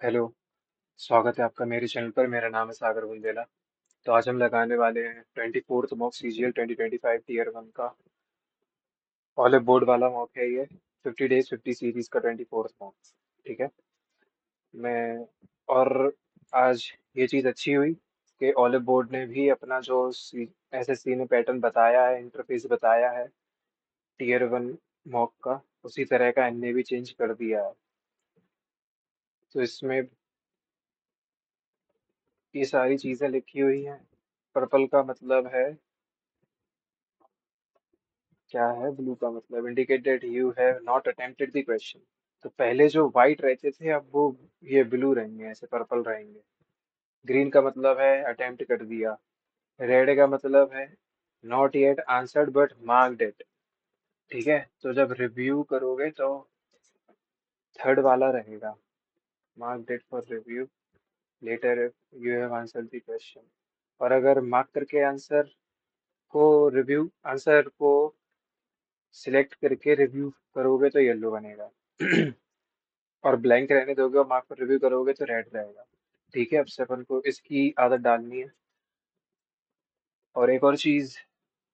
Hello. स्वागत है आपका मेरे चैनल पर। मेरा नाम है सागर बुंदेला। तो आज हम लगाने वाले हैं 24th मॉक CGL 2025 टीयर 1 का। ऑलिव बोर्ड वाला मॉक है ये। 50 days 50 सीरीज का 24th मॉक। ठीक है। मैं और आज ये चीज़ अच्छी हुई कि ऑलिव बोर्ड ने भी अपना जो SSC ने पैटर्न बताया है, इंटरफेस बताया है टीयर 1 मॉक का, उसी तरह का इनने भी चेंज कर दिया है। तो इसमें ये सारी चीज़ें लिखी हुई हैं। पर्पल का मतलब है, क्या है ब्लू का मतलब, indicate that you have not attempted the question. तो पहले जो वाइट रहते थे अब वो ये ब्लू रहेंगे, ऐसे पर्पल रहेंगे। ग्रीन का मतलब है अटेम्प्ट कर दिया। रेड का मतलब है not yet answered but marked it. ठीक है। तो जब रिव्यू करोगे तो थर्ड वाला रहेगा, marked it for review later if you have answered the question. और अगर मार्क करके आंसर को रिव्यू आंसर को सिलेक्ट करके रिव्यू करोगे तो येलो बनेगा। और ब्लैंक रहने दोगे और मार्क पर रिव्यू करोगे तो रेड रहेगा। ठीक है। अब से अपन को इसकी आदत डालनी है। और एक और चीज,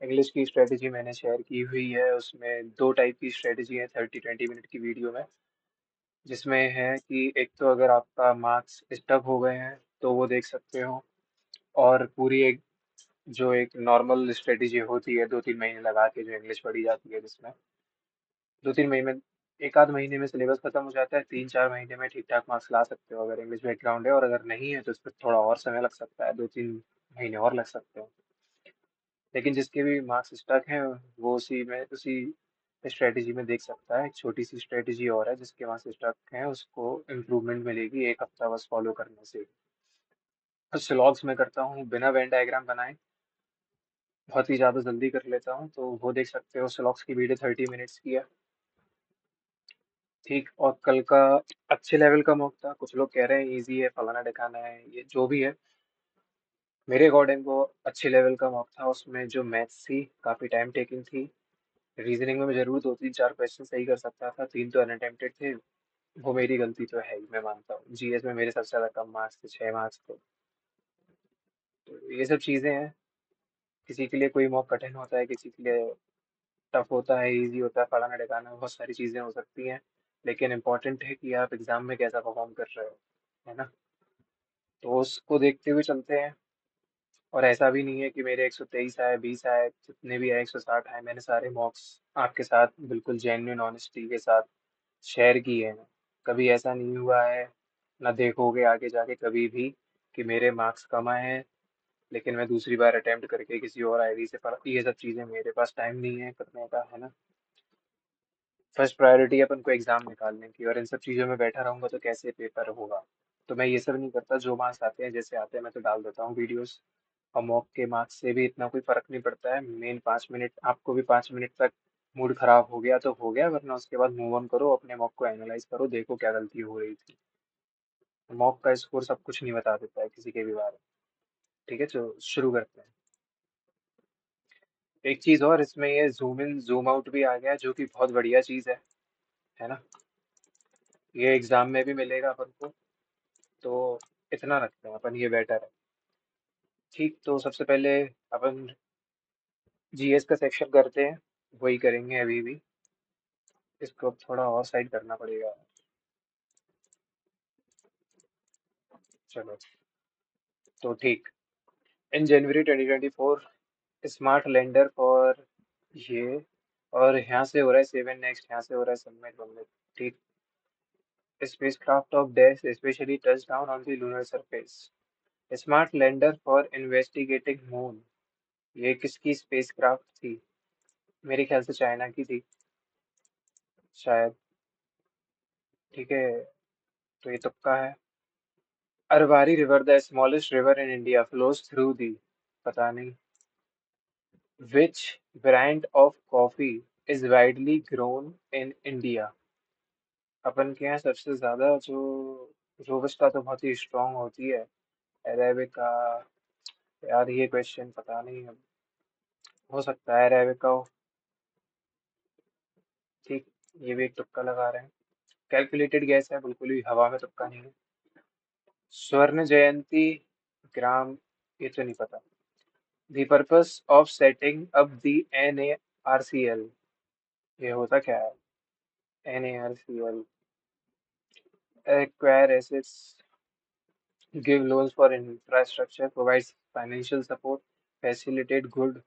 इंग्लिश की स्ट्रेटेजी मैंने शेयर की हुई है, उसमें दो टाइप की स्ट्रेटेजी है 30-20 मिनट की वीडियो में। जिसमें है कि एक तो अगर आपका मार्क्स स्टक हो गए हैं तो वो देख सकते हो। और पूरी एक जो एक नॉर्मल स्ट्रेटेजी होती है 2-3 महीने लगा के जो इंग्लिश पढ़ी जाती है, जिसमें 2-3 महीने में, एक आध महीने में सिलेबस खत्म हो जाता है, 3-4 महीने में ठीक ठाक मार्क्स ला सकते हो अगर इंग्लिश बैकग्राउंड है। और अगर नहीं है तो इस पर थोड़ा और समय लग सकता है, 2-3 महीने और लग सकते हैं। लेकिन जिसके भी मार्क्स स्टक हैं वो उसी स्ट्रेटेजी में देख सकता है। एक छोटी सी स्ट्रेटेजी और है, जिसके मार्क्स स्टक हैं उसको इम्प्रूवमेंट मिलेगी एक हफ्ता बस फॉलो करने से। तो स्लॉग्स में करता हूँ बिना वेन डायग्राम बनाए, बहुत ही ज़्यादा जल्दी कर लेता हूँ, तो वो देख सकते हो। स्लॉग्स की वीडियो 30 मिनट्स की है। ठीक। और कल का अच्छे लेवल का मॉक था। कुछ लोग कह रहे हैं इजी है, फलाना ढिकाना है, ये जो भी है, मेरे अकॉर्डिंग वो अच्छे लेवल का मॉक था। उसमें जो मैथ्स थी काफ़ी टाइम टेकिंग थी। रीजनिंग में मैं जरूर 2-3-4 क्वेश्चन सही कर सकता था, 3 तो अनअटेम्प्टेड थे। वो मेरी गलती तो है ही, मैं मानता हूँ। GS में मेरे सबसे ज़्यादा कम मार्क्स थे, 6 मार्क्स थे। तो ये सब चीज़ें हैं। किसी के लिए कोई मॉक कठिन होता है, किसी के लिए टफ होता है, इजी होता है, फलाना ढिकाना, बहुत सारी चीज़ें हो सकती हैं। लेकिन इम्पोर्टेंट है कि आप एग्जाम में कैसा परफॉर्म कर रहे हो, है ना। तो उसको देखते हुए चलते हैं। और ऐसा भी नहीं है कि मेरे 123 आए, 20 आए, जितने भी आए, 160 आए, मैंने सारे मॉक्स आपके साथ बिल्कुल जेन्युइन ऑनेस्टी के साथ शेयर किए हैं। कभी ऐसा नहीं हुआ है, ना देखोगे आगे जाके कभी भी, कि मेरे मार्क्स कम आए हैं लेकिन मैं दूसरी बार अटेम्प्ट करके किसी और आईडी से पढ़ा। ये सब चीज़ें मेरे पास टाइम नहीं है करने का, है ना। फर्स्ट प्रायोरिटी अपन को एग्जाम निकालने की, और इन सब चीज़ों में बैठा रहूंगा तो कैसे पेपर होगा। तो मैं ये सब नहीं करता, जो मार्क्स आते हैं जैसे आते हैं मैं तो डाल देता हूँ वीडियोस। और मॉक के मार्क्स से भी इतना कोई फर्क नहीं पड़ता है। मेन 5 मिनट, आपको भी 5 मिनट तक मूड खराब हो गया तो हो गया, वरना उसके बाद मूव ऑन करो, अपने मॉक को एनालाइज करो, देखो क्या गलती हो रही थी। मॉक का स्कोर सब कुछ नहीं बता देता है किसी के भी बारे में। ठीक है, तो शुरू करते हैं। एक चीज और, इसमें ये जूम इन जूम आउट भी आ गया है, जो कि बहुत बढ़िया चीज है ना। ये एग्जाम में भी मिलेगा अपन को, तो इतना रखते हैं अपन, ये बेटर है। ठीक। तो सबसे पहले अपन GS का सेक्शन करते हैं, वही करेंगे अभी भी। इसको अब थोड़ा और साइड करना पड़ेगा। चलो। तो ठीक। इन जनवरी 2024 स्मार्ट लैंडर फॉर ये, और यहाँ से हो रहा है 7 नेक्स्ट, यहाँ से हो रहा है सबमिट सबमिट। ठीक। Spacecraft of dash specially touch down on the lunar surface. Smart lander for investigating moon. ये किसकी स्पेसक्राफ्ट थी? मेरे ख्याल से चाइना की थी शायद। ठीक है। तो ये तुक्का है। Arvari river, the smallest river in India, flows through the, पता नहीं। Which variant of coffee is widely grown in India? अपन के यहाँ सबसे ज्यादा जो रोबस्टा तो बहुत ही स्ट्रांग होती है, अरेबिका। यार ये क्वेश्चन पता नहीं, हो सकता है अरेबिका हो। ठीक। ये भी एक तुक्का लगा रहे हैं। कैलकुलेटेड गैस है, बिल्कुल भी हवा में तुक्का नहीं है। स्वर्ण जयंती ग्राम, ये तो नहीं पता। The purpose of setting up the NARCL, ये होता क्या है? NARCL acquire assets, give loans for infrastructure, provides financial support, facilitate good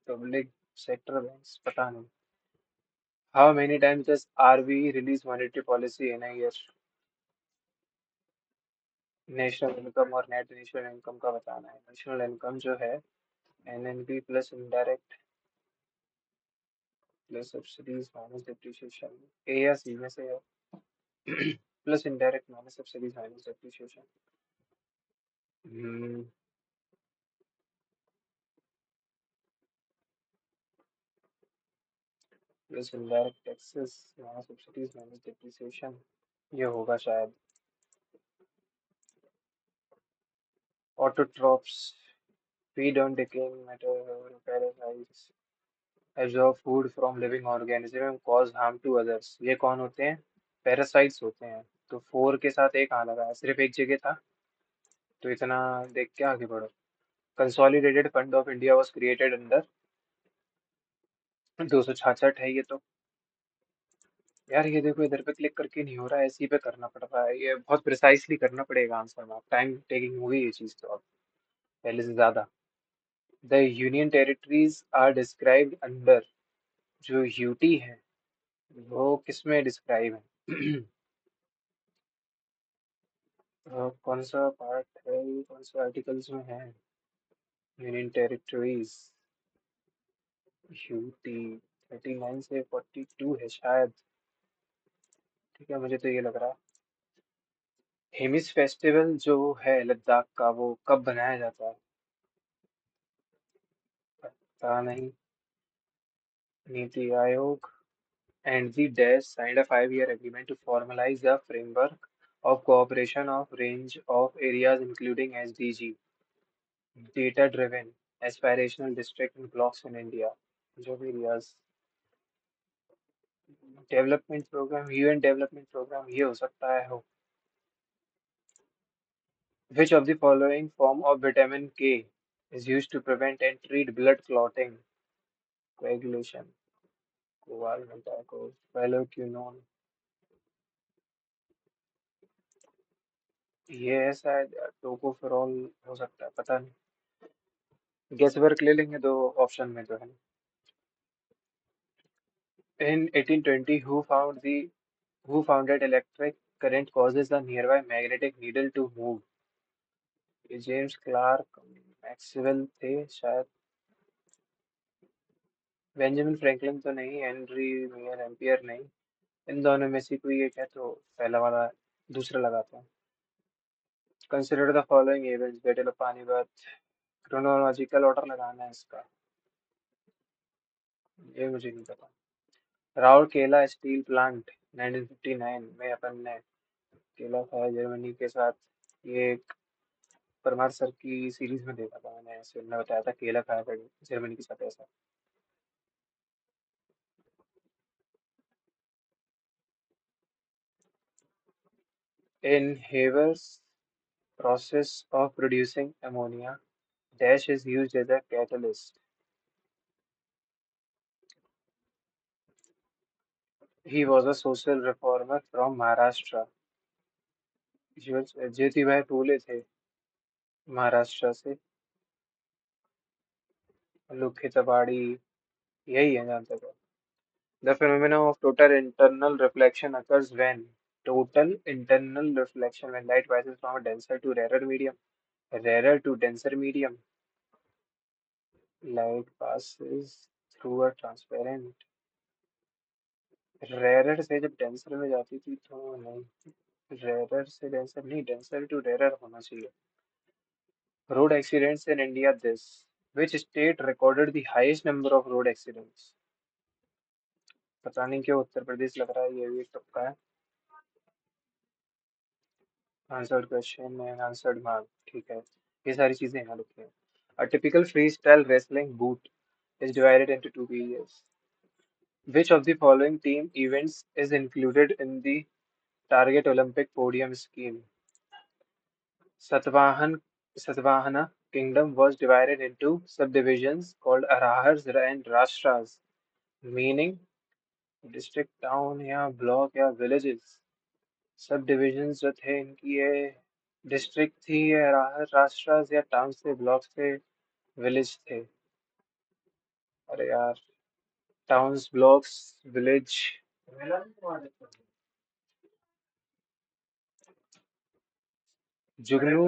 public sector banks, पता नहीं। How many times does RBI release monetary policy in a year? National income और net national income का बताना है। National income जो है NNP plus indirect plus subsidies minus depreciation, a या c में से है। Plus indirect minus subsidies minus depreciation. Plus indirect taxes minus subsidies minus depreciation, ये होगा शायद। Autotrophs feed on decaying matter, parasites absorb food from living organism and cause harm to others। ये कौन होते हैं? पैरासाइट्स होते हैं। तो फोर के साथ एक आ लगा है, सिर्फ एक जगह था, तो इतना देख के आगे बढ़ो। Consolidated fund of India was created under, 266 है ये तो। यार ये देखो, इधर पे क्लिक करके नहीं हो रहा है, इसी पे करना पड़ रहा है, ये बहुत प्रिसाइसली करना पड़ेगा आंसर में, टाइम टेकिंग होगी ये चीज तो अब पहले से ज्यादा। The union territories are described under, जो यूटी है वो किसमें डिस्क्राइब है? कौन सा पार्ट है ये, कौन सा आर्टिकल्स में है? यूनियन टेरिटरीज यूटी 39 से 42 है शायद। ठीक है, मुझे तो ये लग रहा है। हेमिस फेस्टिवल जो है लद्दाख का, वो कब बनाया जाता है? पता नहीं। NITI Aayog and the DAS signed a 5-year agreement to formalize the framework of cooperation of range of areas including SDG, data-driven, aspirational district and blocks in India। जो भी areas development programme, UN development programme ये हो सकता है हो। Which of the following form of vitamin K is used to prevent and treat blood clotting? Coagulation, covalmental, phyloquinone, ये है शायद टोकोफेरॉल, हो सकता है, पता नहीं। गेस वर्क ले लेंगे दो ऑप्शन में जो है। In 1820, who founded electric current causes the nearby magnetic needle to move? ये जेम्स क्लार्क मैक्सवेल थे शायद। बेंजामिन फ्रैंकलिन तो नहीं, हेनरी मेयर एम्पियर नहीं। इन दोनों में से कोई एक है, तो पहला वाला दूसरा लगाते हैं। Consider the following events, battle of Panipat. Chronological order लगाना है इसका, ये मुझे नहीं पता। राउरकेला स्टील प्लांट 1959 में अपन ने केला खाया जर्मनी के साथ, ये एक परमार सर की सीरीज में देखा था मैंने, ऐसे उन्होंने बताया था केला खाया था जर्मनी के साथ ऐसा। इन Haber's process of producing ammonia, dash is used as a catalyst। He was a social reformer from Maharashtra। Jyotibai Phule थे महाराष्ट्र से। लुखित बाड़ी, यही है जहाँ तक है। The phenomena of total internal reflection occurs when total internal reflection, when light passes from a denser to rarer medium, rarer to denser medium, light passes through a transparent, rarer से जब denser में जाती थी तो नहीं, rare से denser नहीं, denser to rare होना चाहिए। Road accidents in India this, which state recorded the highest number of road accidents? पता नहीं क्यों उत्तर प्रदेश लग रहा है, ये भी एक तुक्का है। Answered question and answered mark, ठीक है, ये सारी चीजें यहाँ लिखी हैं। A typical freestyle wrestling bout is divided into two periods. Which of the following team events is included in the target Olympic podium scheme? Satavahan Satavahana kingdom was divided into subdivisions called Arahars and Rashtra's, meaning district, town या block या villages. सब divisions जो थे इनकी ये district थी या राष्ट्रास या टाउन थे ब्लॉक्स थे विलेज थे। अरे यार, टाउन्स ब्लॉक्स विलेज। जुगनू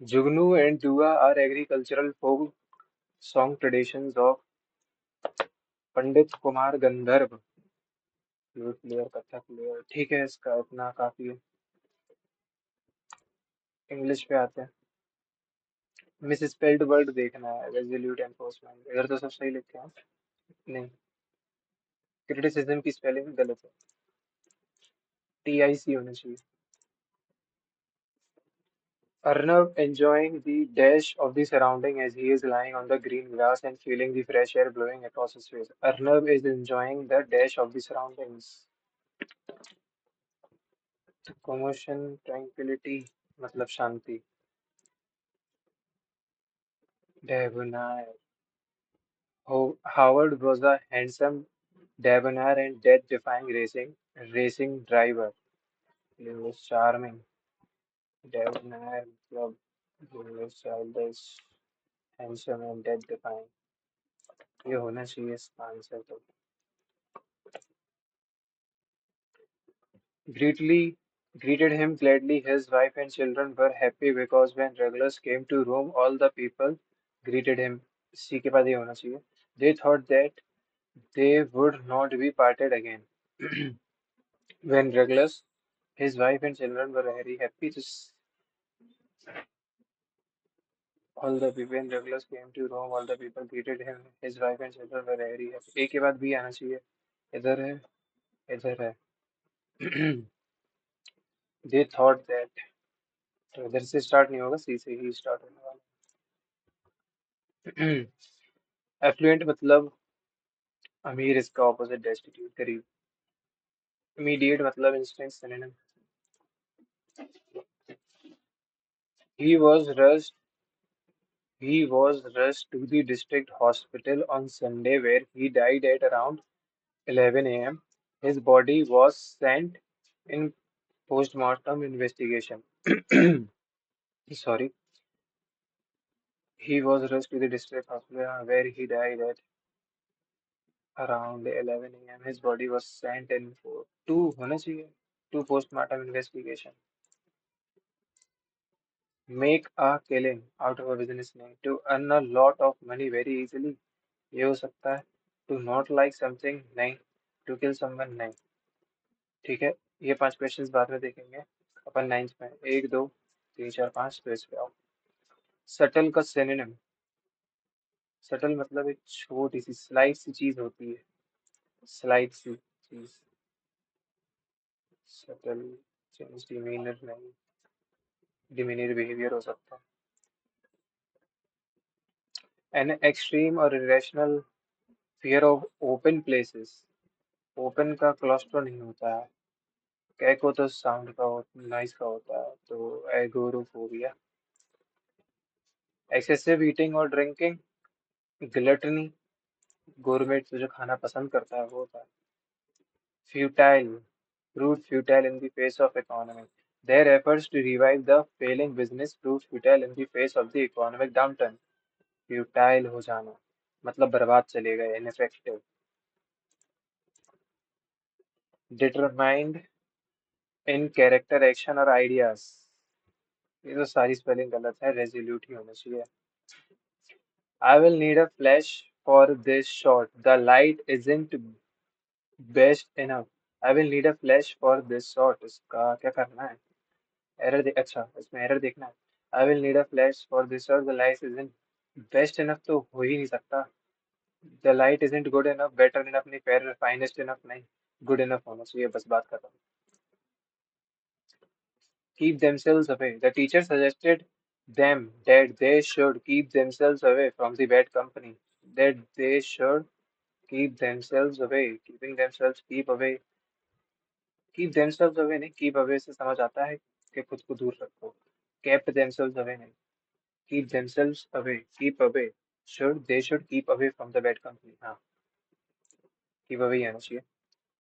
जुगनू एंड दुआ are agricultural folk song traditions of Pandit Kumar Gandharva. Flute player, Kathak player, ठीक है, इसका इतना काफी है। इंग्लिश पे आते हैं। मिस स्पेल्ड वर्ड देखना है, रेजोल्यूट एनफोर्समेंट, इधर तो सब सही लिखे हैं। नहीं, क्रिटिसिज्म की स्पेलिंग गलत है, TIC होना चाहिए। Arnav enjoying the dash of the surrounding as he is lying on the green grass and feeling the fresh air blowing across his face. Arnav is enjoying the dash of the surroundings. Commotion, tranquility, मतलब शांति। Debonair. Howard was a handsome, debonair and death-defying racing driver. He was charming. Debonair मतलब he was childish, handsome and death-defying. ये होना चाहिए इसका answer तो। Greatly greeted him gladly. His wife and children were happy because when regulars came to Rome, all the people greeted him. C के बाद ये होना चाहिए. They thought that they would not be parted again. When regulars, his wife and children were very happy. All the people, when regulars came to Rome, all the people greeted him. His wife and children were very happy. A के बाद भी आना चाहिए. इधर है, इधर है. They thought that, तो इधर से स्टार्ट नहीं होगा, सी से ही स्टार्ट होने वाला। एफ्लुएंट मतलब अमीर, इसका ऑपोजिट डेस्टिट्यूट, गरीब। इमीडिएट मतलब instant synonym. he was rushed he was rushed to the district hospital on Sunday where he died at around 11 a.m. His body was sent in postmortem investigation. Sorry. He was rushed to the district hospital where he died at around 11 a.m. His body was sent in for two होना चाहिए, to postmortem investigation. Make a killing out of a business name to earn a lot of money very easily. ये हो सकता है। To not like something नहीं, to kill someone नहीं। ठीक है, ये 5 क्वेश्चंस बाद में देखेंगे। अपन नाइन्थ में 1 2 3 4 5, तो इस पे आओ। सटल का सिनोनिम। सटल मतलब एक छोटी सी स्लाइट सी चीज होती है, स्लाइट सी चीज। सटल चेंज डिमीनर नहीं, डिमीनर बिहेवियर हो सकता है। एन एक्सट्रीम और irrational fear of open places. Open का क्लॉस्ट्रो नहीं होता है, कैको तो साउंड का नॉइस का होता है, तो एगोरोफोबिया। एक्सेसिव ईटिंग और ड्रिंकिंग, ग्लटनी, गोरमेट जो खाना पसंद करता है वो होता है। Futile, proved futile in the face of economic. Their efforts to revive the failing business proved futile in the face of the economic downturn. Futile हो जाना मतलब बर्बाद चले गए, ineffective. Determined in character, action और ideas. ये तो सारी स्पेलिंग गलत है, resolute ही होना चाहिए। I will need a flash for this shot. The light isn't best enough. I will need a flash for this shot. इसका क्या करना है? एरर दे, अच्छा इसमें एरर देखना है। I will need a flash for this और the light isn't best enough, तो हो ही नहीं सकता। The light isn't good enough, better enough नहीं, फेयर फाइनेस्ट इनफ नहीं, गुड इनफ होना चाहिए, बस बात खत्म। Keep themselves away. The teacher suggested them that they should keep themselves away from the bad company. That they should keep themselves away, keeping themselves, keep away, keep themselves away नहीं, keep away से समझ आता है कि खुद को दूर रखो। केप्ट देमसेल्व्स अवे नहीं, keep themselves away, keep away, should they should keep away from the bad company. हाँ, कीप अवे ही आना चाहिए।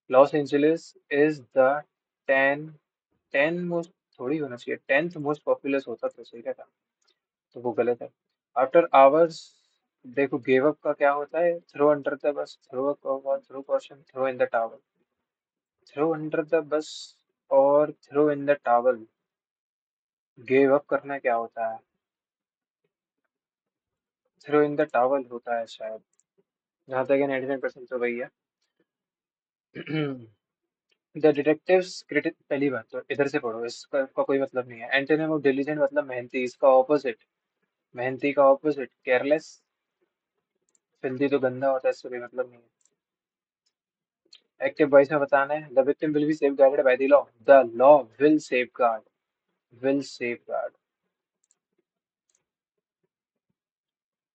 Los Angeles is the ten ten most थोड़ी होना चाहिए, 10th मोस्ट पॉपुलस होता तो सही रहता, तो वो गलत है। आफ्टर आवर्स, देखो गिव अप का क्या होता है, throw under the bus, throw throw caution, throw in the towel. Throw under the bus और throw in the towel, give up करना क्या होता है, थ्रो इन द टावल होता है शायद, जहाँ तक है 99% तो वही है। द डिटेक्टिव्स क्रिटिक, पहली बात तो इधर से पढ़ो, इसका का कोई मतलब नहीं है। एंटोनिम ऑफ डिलीजेंट मतलब मेहनती, इसका ऑपोजिट, मेहनती का ऑपोजिट केयरलेस, फिल्दी तो गंदा होता है, इससे कोई मतलब नहीं है। एक्टिव वॉइस में बताना है, the victim will be safeguarded by the law, the law will safeguard, will safeguard.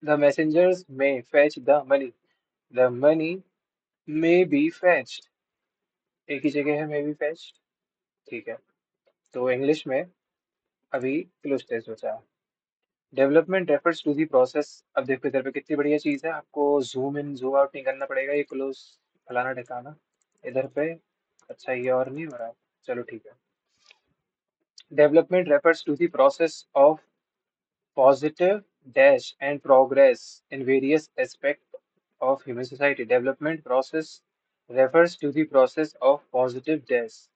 The messengers में fetch the money, the money may be fetched, एक ही जगह है मे बी फेच्ड, ठीक है। तो इंग्लिश में अभी क्लोज टेस्ट बचा है। Development refers to the process, अब देखो इधर पे कितनी बढ़िया चीज है, आपको जूम इन जूम आउट नहीं करना पड़ेगा, ये क्लोज फलाना ठिकाना इधर पे। अच्छा ये और नहीं हो रहा है, चलो ठीक है। Development refers to the process of positive dash and progress in various aspects of human society. Development process refers to the process of positive dash.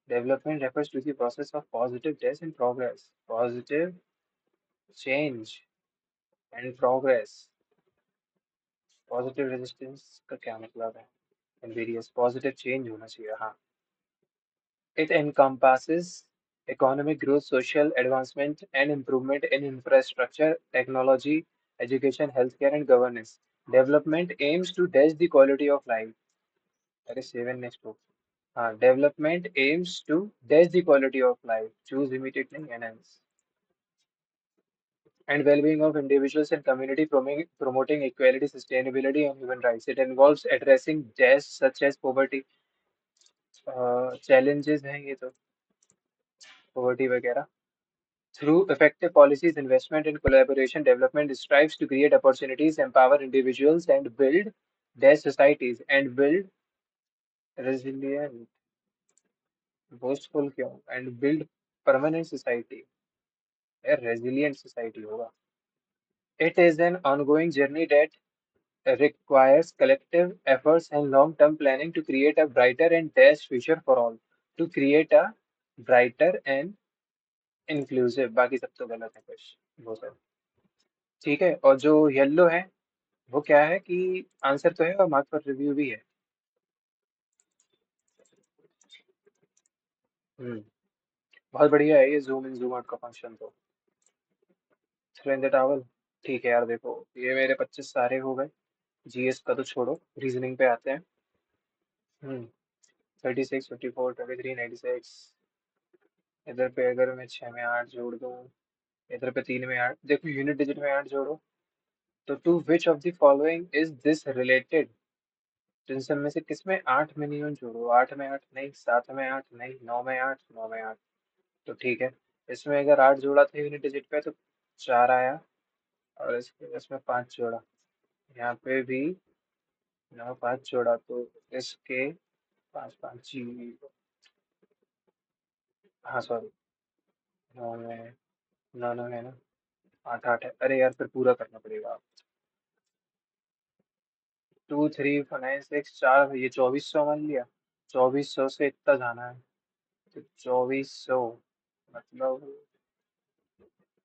Development refers to the process of positive dash and progress. Positive change and progress. Positive resistance का क्या मतलब है? And various positive change होना चाहिए, हाँ। It encompasses economic growth, social advancement, and improvement in infrastructure, technology, education, healthcare, and governance. Development aims to dash the quality of life. That is 7 next book. Development aims to dash the quality of life. Choose immediate and enhance. And well-being of individuals and community, promoting equality, sustainability, and human rights. It involves addressing dash such as poverty, challenges हैं ये तो, poverty वगैरह. Through effective policies, investment, and collaboration, development strives to create opportunities, empower individuals, and build their societies, and build resilient, boastful क्यों, and build permanent society, a resilient society होगा. It is an ongoing journey that requires collective efforts and long-term planning to create a brighter and best future for all. To create a brighter and inclusive, बाकी सब तो गलत है कुछ, वो सब ठीक है। और जो येलो है वो क्या है कि आंसर तो है और मार्क पर रिव्यू भी है। हम्म, बहुत बढ़िया है ये जूम इन जूम आउट का फंक्शन तो। थ्रो इन द टॉवल, ठीक है यार, देखो ये मेरे 25 सारे हो गए। जीएस का तो छोड़ो, रीजनिंग पे आते हैं। 36, 54, 23, 96। इधर पे अगर मैं 6 में 8 जोड़ दूँ, इधर पे 3 में 8, देखो यूनिट डिजिट में 8 जोड़ो, तो to which of the following is this related, तो इन सब में से किस में 8 में नहीं जोड़ो, 8 में 8 नहीं, 7 में 8 नहीं, 9 में 8, 9 में 8, तो ठीक है। इसमें अगर 8 जोड़ा था यूनिट डिजिट पे तो 4 आया, और इसमें 5 जोड़ा, यहाँ पे भी 9 5 जोड़ा, तो इसके 5 5 जी, हाँ सॉरी, 9 में 9 9 है ना, 8 8 है, अरे यार फिर पूरा करना पड़ेगा। 2 3 9 6 4, ये 2400 मान लिया, 2400 से इतना जाना है, तो 2400 मतलब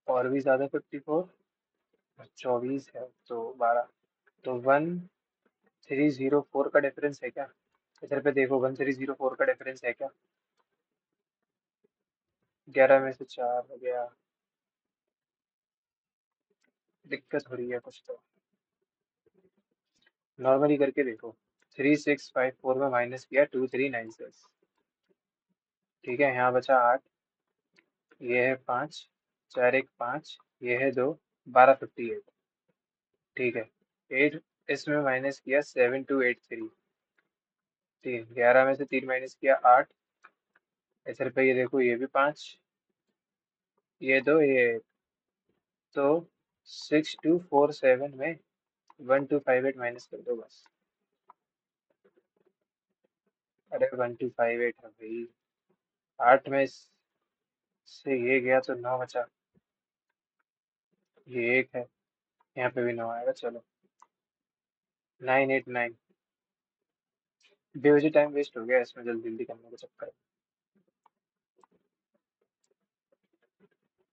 और भी ज्यादा, 54, 24 है तो 12, तो 1304 का डिफरेंस है क्या, इधर पे देखो 1304 का डिफरेंस है क्या, 11 में से 4 हो गया, दिक्कत हो रही है कुछ तो, नॉर्मली करके देखो। 3654 में माइनस किया 2396, ठीक है, यहाँ बचा 8, ये है 5, 4 1 5, ये है 2, 1258, ठीक है। 8 इसमें माइनस किया 7283, 3, 11 में से 3 माइनस किया 8। इधर पे ये देखो, ये भी 5, ये दो, ये एक। तो 6247 में 1258 माइनस कर दो बस। अरे 1258 है भाई। 8 में से ये गया तो 9 बचा। ये एक है, यहाँ पे भी 9 आएगा। चलो 989। बेवजह टाइम वेस्ट हो गया इसमें जल्दी जल्दी करने के चक्कर में।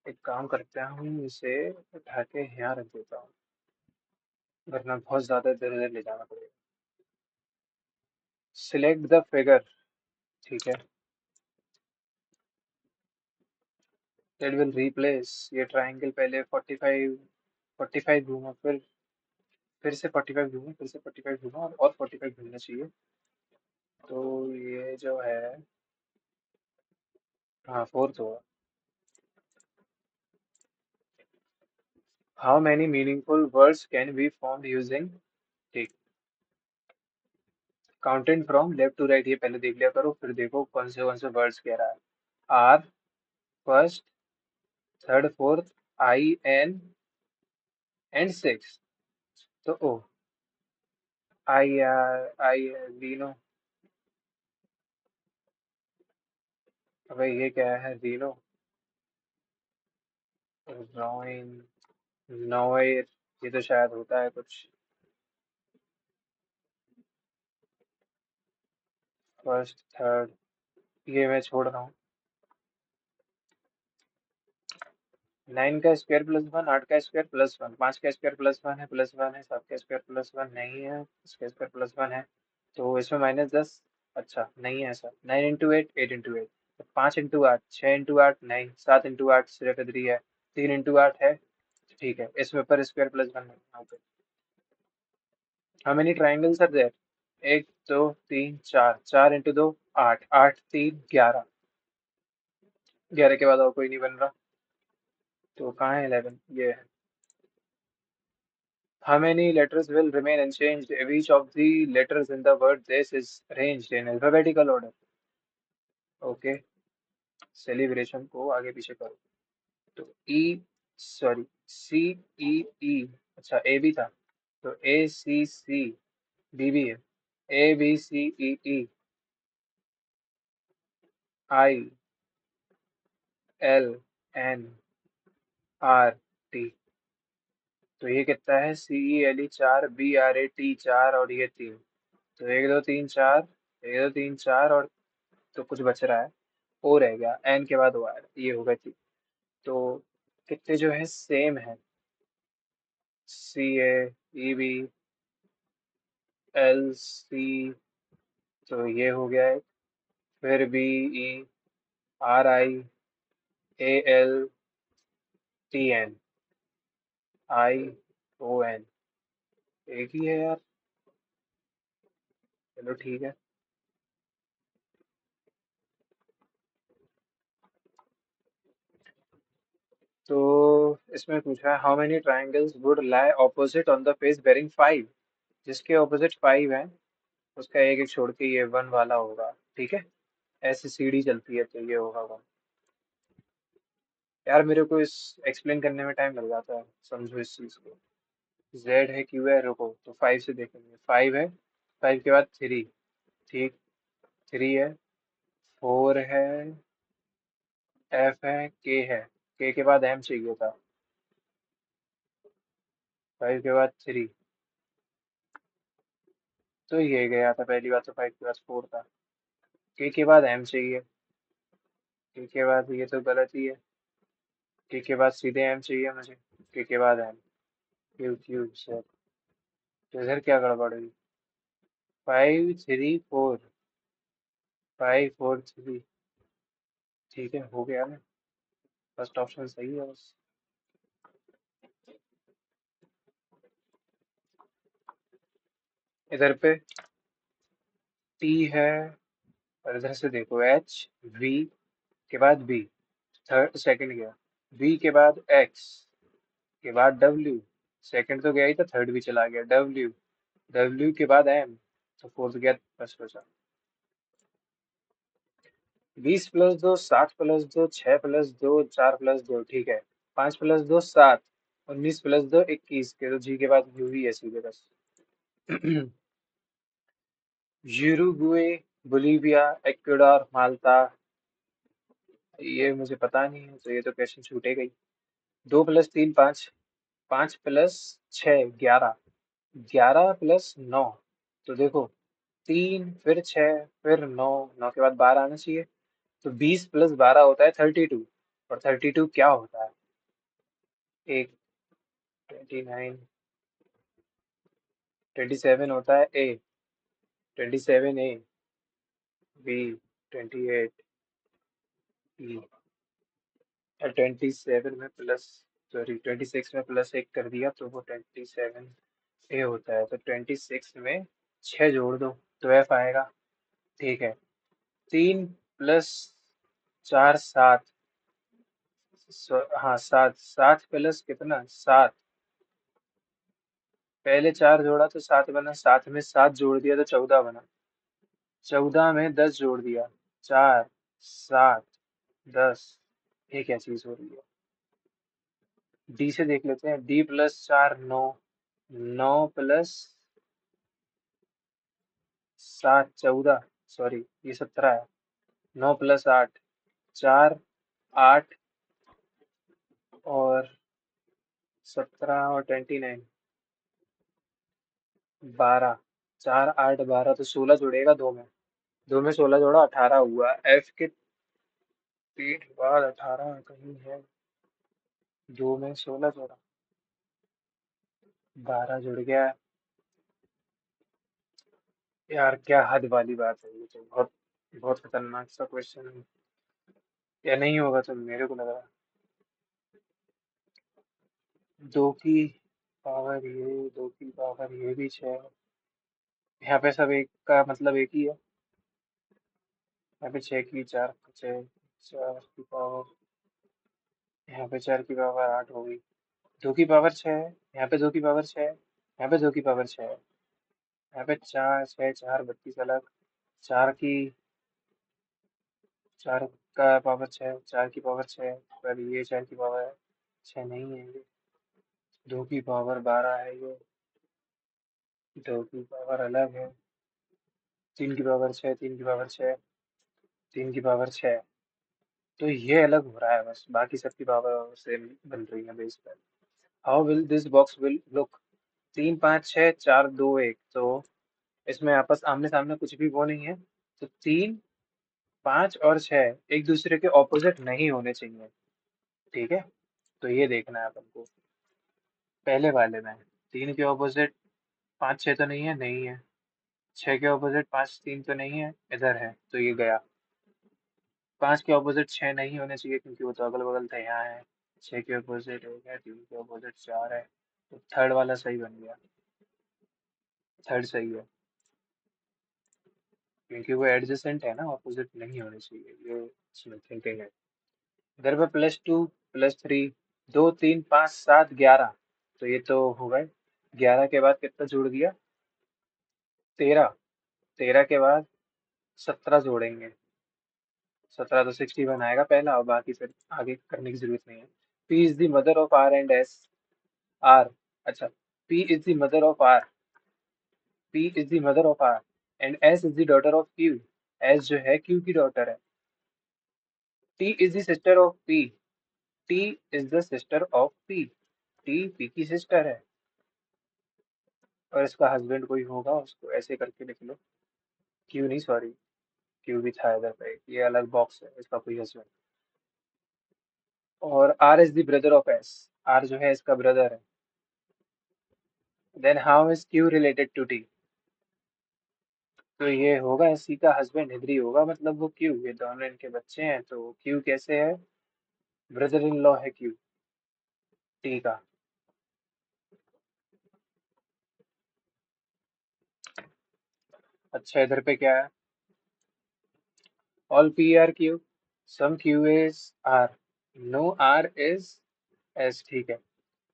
एक काम करता हूँ, इसे उठा के यहाँ रख देता हूँ, वरना बहुत ज्यादा इधर उधर ले जाना पड़ेगा। Select the figure. ठीक है। That will replace. ये ट्राइंगल पहले 45, 45 घूमा, फिर से 45 घूमा, फिर से 45 घूमा, और 45 घूमना चाहिए। तो ये जो है, हाँ फोर्थ होगा। How many meaningful words can be formed using. ठीक। Counting from left to right, ये पहले देख लिया करो, फिर देखो कौन से वर्ड्स कह रहा है। R first, third fourth, I N and six. तो ओ, आई आई रीनो। अबे ये क्या है, रीनो, रोइन, नोएर। ये तो शायद होता है कुछ। फर्स्ट, थर्ड, ये मैं छोड़ रहा हूँ। 9 का स्क्वायर प्लस 1, 8 का स्क्वायर प्लस 1, 5 का स्क्वायर प्लस 1 है, प्लस 1 है, 7 का स्क्वायर प्लस 1 नहीं है, इसका स्क्वायर प्लस 1 है। तो इसमें -10। अच्छा नहीं है ऐसा। 9 into eight, 8 into 8। 5 into 8, 6 into 8 नहीं, 7 इंटू 8 सिर्फ इधर ही है। 3 इंटू 8 है। ठीक है, इसमें पर स्क्वायर प्लस 1 नहीं। Okay. How many triangles are there. एक, दो, तीन, चार। 4 इंटू 2, 8, 8, 3, 11। 11 के बाद और कोई नहीं बन रहा। तो कहाँ है 11, ये है। How many letters will remain unchanged if each of the letters in the word this is arranged in alphabetical order? Okay, celebration को आगे पीछे करो। तो ई, सॉरी, सी, ई, ई। अच्छा ए भी था। तो ए सी सी, बी भी है। A B C E E, I L N R T. तो ये कितना है, C E L E 4, B R A T 4, और ये 3। तो 1 2 3 4, 1 2 3 4, और तो कुछ बच रहा है। ओ रह गया, एन के बाद ओ आएगा, ये हो गई थी। तो कितने जो है सेम है। सी ए, ई बी, एल सी, तो ये हो गया है। फिर B E, R I, A L T N, I O N. एक ही है यार। चलो ठीक है। तो इसमें पूछा है how many triangles would lie opposite on the face bearing 5। जिसके ऑपोजिट 5 है, उसका एक एक छोड़ के ये 1 वाला होगा। ठीक है, ऐसे सीढ़ी चलती है, तो ये होगा 1। यार मेरे को इस एक्सप्लेन करने में टाइम लग जाता है, समझो इस चीज को। जेड है, क्यू है, रुको तो 5 से देखेंगे। 5 है, 5 के बाद 3। ठीक, 3 है, 4 है, एफ है, के के बाद एम चाहिए था। 5 के बाद 3, तो ये गया था पहली बात। तो 5 के बाद 4 था। के बाद एम चाहिए। के बाद ये तो गलत ही है। के बाद सीधे एम चाहिए मुझे। के बाद एम, क्यू क्यू से। तो इधर क्या गड़बड़ हुई। 5 3 4, 5 4 3। ठीक है, हो गया ना। फर्स्ट ऑप्शन सही है बस। इधर पे टी है, और इधर से देखो एच, वी के बाद बी, थर्ड सेकंड गया। बी के बाद एक्स के बाद डब्ल्यू, सेकंड तो गया ही था, थर्ड भी चला गया। डब्ल्यू, डब्ल्यू के बाद एम, तो फोर्थ गया, बस बचा। 20+2 7+2 6+2 4+2 ठीक है। 5+2 7, 19+2 21 के तो जी के बाद यू ही है सीधे बस। यूरुग्वे, बोलीविया, इक्वेडोर, माल्टा। ये मुझे पता नहीं है तो ये तो क्वेश्चन छूटेगा ही। 2+3 5, 5+6 11, 11+9। तो देखो 3 फिर 6 फिर 9, 9 के बाद 12 आना चाहिए। तो 20+12 होता है 32। और 32 क्या होता है? एक 29, 27 होता है ए, 27 ए, बी 28 ई, और 27 में प्लस, सॉरी 26 में प्लस एक कर दिया तो वो 27 ए होता है। तो 26 में 6 जोड़ दो तो एफ आएगा। ठीक है। 3+4 7, हाँ 7, 7 प्लस कितना 7, पहले 4 जोड़ा तो 7 बना, 7 में 7 जोड़ दिया तो 14 बना, 14 में 10 जोड़ दिया, 4 7 10। ये क्या चीज हो रही है? डी से देख लेते हैं। D+4 9, 9+7 14, सॉरी ये 17 है। 9+8 4, 8 और 17 और 29 12, 4 8 12 तो 16 जुड़ेगा दो में, दो में 16 जोड़ा 18 हुआ। एफ के 3 बाद 18 कहीं है, दो में 16 जोड़ा 12 जुड़ गया। यार क्या हद वाली बात है, ये तो बहुत बहुत खतरनाक सा क्वेश्चन है। या नहीं होगा तो मेरे को लग रहा है। दो की पावर ये, दो की पावर ये भी 6। यहाँ पे सब एक का मतलब एक ही है। यहाँ पे 6 की 4 6, 4 की पावर, यहाँ पे 4 की पावर 8 होगी। दो की पावर 6 है, यहाँ पे दो की पावर 6 है, यहाँ पे दो की पावर 6 है। यहाँ पे 4 6 4 32 अलग, चार की, चार का पावर 6, 4 की पावर 6, पर ये 4 की पावर 6 नहीं है ये। दो की पावर 12 है ये, दो की पावर अलग है। तीन की पावर 6, तीन की पावर 6, तीन की पावर 6। तो ये अलग हो रहा है बस, बाकी सबकी पावर सेम बन रही है बेस पर। How will this box will look? 3 5 6 4 2 1, तो इसमें आपस आमने सामने कुछ भी वो नहीं है। तो 3 5 और 6 एक दूसरे के ऑपोजिट नहीं होने चाहिए। ठीक है। तो ये देखना है अपन को। पहले वाले में 3 के ऑपोजिट 5 6 तो नहीं है, नहीं है। 6 के ऑपोजिट 5 3 तो नहीं है, इधर है तो ये गया। 5 के ऑपोजिट 6 नहीं होने चाहिए क्योंकि वो तो अगल बगल था, यहाँ है। 6 के ऑपोजिट 1 है, 3 के ऑपोजिट 4 है, तो थर्ड वाला सही बन गया। थर्ड सही है क्योंकि वो एडजेसेंट है ना, ऑपोजिट नहीं होने चाहिए, ये इसमें थिंकिंग है। इधर पे +2 +3, 2 3 5 7 11, तो ये तो हो गए। 11 के बाद कितना जोड़ दिया? 13, 13 के बाद 17 जोड़ेंगे। 17 तो 61 आएगा पहला, और बाकी फिर आगे करने की जरूरत नहीं है। P is the mother of R and S। R, अच्छा, P is the mother of R, P is the mother of R and S is the daughter of Q। S जो है Q की डॉटर है। T is the sister of P, T is the sister of P, T P की sister है। और इसका husband कोई होगा, उसको ऐसे करके लिख लो। Q नहीं, सॉरी, Q भी था इधर पे, ये अलग बॉक्स है, इसका कोई हस्बैंड। और R is the brother of S, R जो है इसका ब्रदर है। Then how is Q related to T? तो ये होगा इसी का हस्बैंड इधर ही होगा, मतलब वो Q, ये दोनों इनके बच्चे हैं, तो Q कैसे है? ब्रदर इन लॉ है Q, T का। अच्छा इधर पे क्या है? All P are Q, some Q is R, no R is S। ठीक है।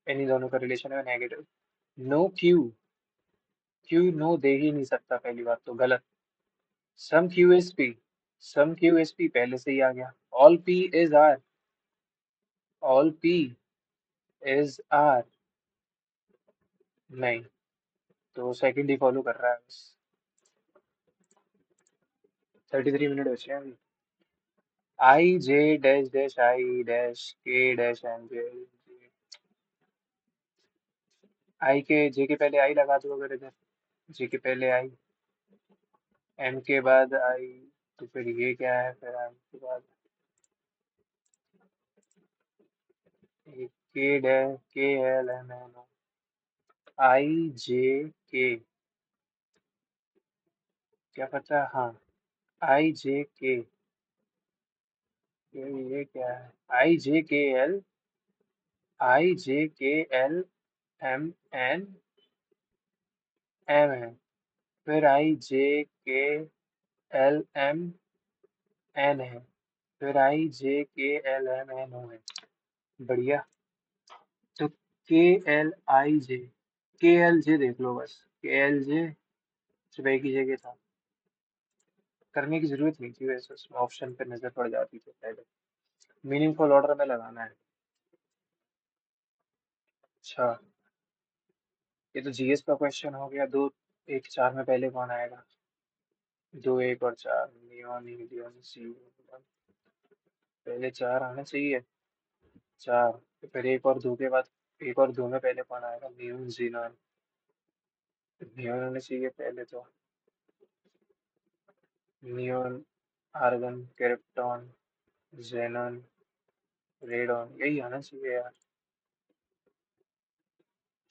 इन्हीं दोनों का रिलेशन है negative. No Q, Q no दे ही नहीं सकता, पहली बात तो गलत। Some Q is P, some Q S P पहले से ही आ गया। All P is R, all P is R, नहीं, तो सेकंड ही फॉलो कर रहा है बस। 33 मिनट बचे हैं अभी। आई J dash dash I dash के डैश एम जे। आई के जे के पहले आई लगा दो अगर इधर, जे के पहले आई, एम के बाद आई, तो फिर ये क्या है, फिर एम के बाद के डैश के एल एम एन ओ, आई जे के, क्या पता, हाँ, आई जे के, ये क्या है, आई जे के एल, आई जे के एल एम एन एम है, फिर आई जे के एल एम एन है, फिर आई जे के एल एम एन ओ है। बढ़िया। तो के एल आई जे, के एल जे देख लो बस, के एल जे सुबह की जगह था, करने की जरूरत नहीं थी वैसे, उसमें ऑप्शन पे नजर पड़ जाती थी पहले। मीनिंगफुल ऑर्डर में लगाना है। अच्छा, ये तो जीएस का क्वेश्चन हो गया। दो एक चार में पहले कौन आएगा? दो एक और चार, नियॉन हीलियम सी, पहले चार आना चाहिए। चार, तो फिर एक और दो के बाद, एक और दो में पहले कौन आएगा? नियॉन जीनॉन, नियॉन होने चाहिए पहले तो। Neon, argon, krypton, xenon, radon, यही आना चाहिए यार।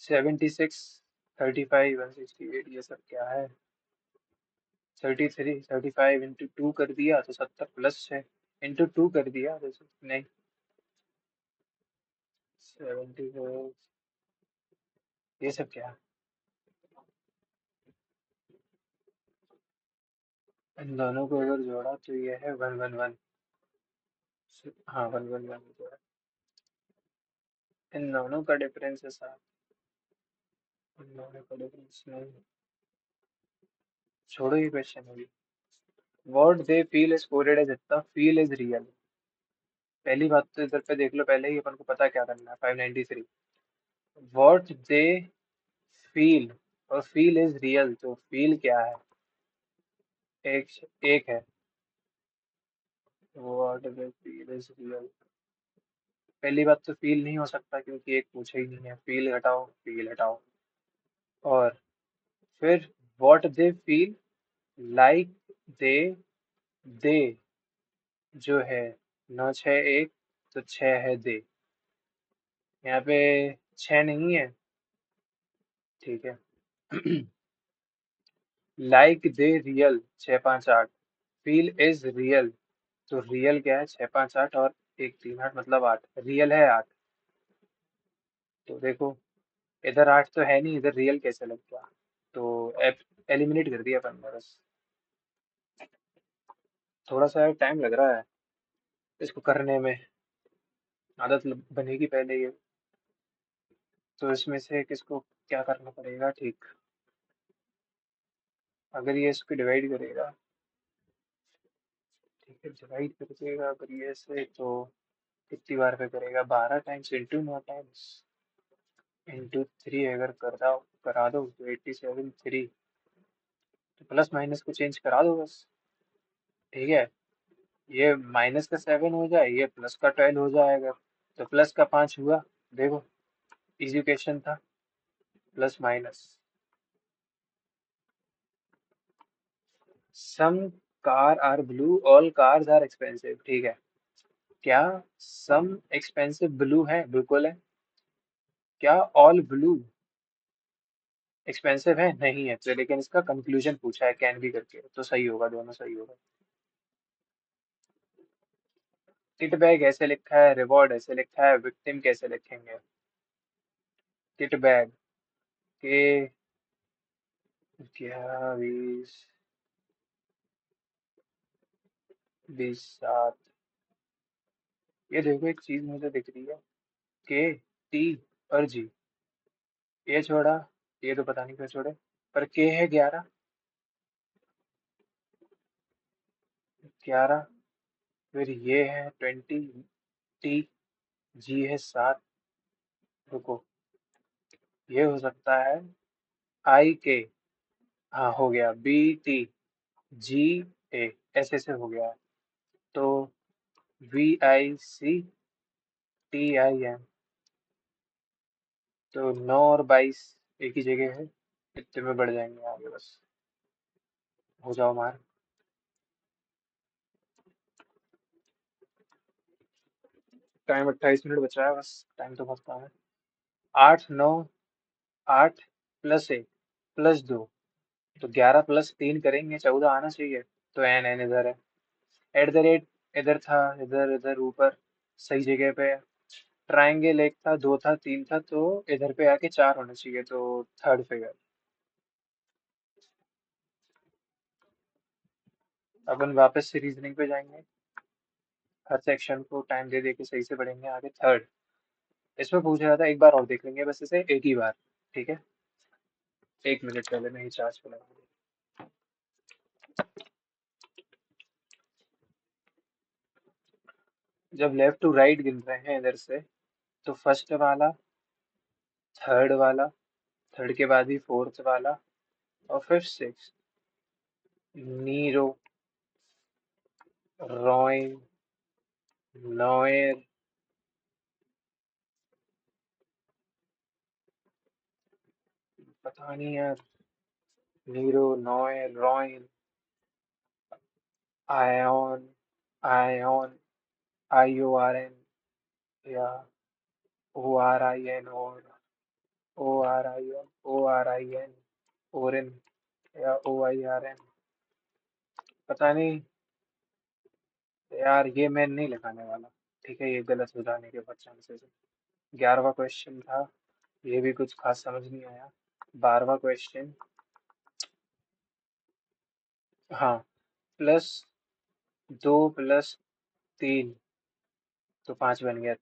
76, 35, 168, ये सब क्या है? 33, 35 इंटू टू कर दिया तो 70 प्लस 6, इंटू टू कर दिया तो नहीं, 74, ये सब क्या है? इन दोनों को अगर जोड़ा तो ये है 111। हाँ 111 जोड़ा, इन दोनों का डिफरेंस है 7, इन दोनों का डिफरेंस नहीं। छोड़ो ये क्वेश्चन अभी। What the feel is coded as इतना, फील इज रियल। पहली बात तो इधर पे देख लो, पहले ही अपन को पता क्या करना है, 593। व्हाट दे फील, और फील इज रियल, तो फील क्या है? एक, एक है। What the feel is real, पहली बात तो फील नहीं हो सकता क्योंकि एक पूछा ही नहीं है, फील हटाओ, फील हटाओ। और फिर व्हाट दे फील लाइक, दे, दे जो है, नौ छः एक, तो छः है दे, यहाँ पे छः नहीं है, ठीक है। लाइक दे रियल, छः पाँच आठ, फील इज रियल, तो रियल क्या है? छः पाँच आठ और एक तीन आठ, मतलब आठ, रियल है आठ। तो देखो, इधर आठ तो है नहीं, इधर रियल कैसे लग गया? तो एलिमिनेट कर दिया अपन ने बस। थोड़ा सा टाइम लग रहा है इसको करने में, आदत बनेगी पहले ये। तो इसमें से किसको क्या करना पड़ेगा? ठीक, अगर ये इसको डिवाइड करेगा, ठीक है, डिवाइड कर देगा अगर ये से, तो कितनी बार पे करेगा? 12 times into 9 times into three, अगर करा दो तो 87 3, तो प्लस माइनस को चेंज करा दो बस, ठीक है। ये माइनस का 7 हो जाए, ये प्लस का 12 हो जाएगा, तो प्लस का 5 हुआ। देखो, इजी क्वेश्चन था, plus minus. Some car are blue, all cars are expensive, ठीक है। क्या सम एक्सपेंसिव ब्लू है? बिल्कुल है। क्या ऑल ब्लू एक्सपेंसिव है? नहीं है, तो लेकिन इसका कंक्लूजन पूछा है कैन बी करके, तो सही होगा, दोनों सही होगा। किट बैग ऐसे लिखा है, रिवॉर्ड ऐसे लिखा है, विक्टिम कैसे लिखेंगे? किट बैग के, क्या, 20, 20 7, ये देखो एक चीज मुझे दिख रही है, के, टी और जी, ये छोड़ा, ये तो पता नहीं क्यों छोड़े, पर के है 11, 11, फिर ये है 20, जी है 7, रुको, ये हो सकता है IK, हाँ हो गया, BT, GA, ऐसे हो गया। तो VICTIM, तो 9 और 22 एक ही जगह है, इतने में बढ़ जाएंगे आगे बस। हो जाओ मार। टाइम 28 मिनट बचा है बस, टाइम तो बहुत कम है। 8, 9, 8 +1 +2, तो 11 + 3 करेंगे, 14 आना चाहिए। तो एन इधर है, एट द रेट इधर था, इधर इधर ऊपर सही जगह पे। ट्राइंगल 1 था, 2 था, 3 था, तो इधर पे आके 4 होना चाहिए, तो थर्ड फिगर। अपन वापस से रीजनिंग पे जाएंगे, हर सेक्शन को टाइम दे दे के सही से पढ़ेंगे आगे। थर्ड, इसमें पूछ रहा था, एक बार और देख लेंगे बस इसे, एक ही बार। ठीक है, 1 मिनट पहले मैं ही चार्ज पे लगाऊंगा। जब लेफ्ट टू राइट गिन रहे हैं इधर से, तो फर्स्ट वाला, थर्ड वाला, थर्ड के बाद ही फोर्थ वाला, और fifth six. Nero, roy, noir, पता नहीं यार। Nero, noir, roy, ion, ion, IORN, या ORIN, ORIN, ओरिन, या OIRN, पता नहीं यार, ये मैं नहीं लगाने वाला। ठीक है, ये गलत हो जाने के बहुत चांसेस है। 11वां क्वेश्चन था, ये भी कुछ खास समझ नहीं आया। 12वां क्वेश्चन, हाँ, +2 + 3, तो 5 बन गया।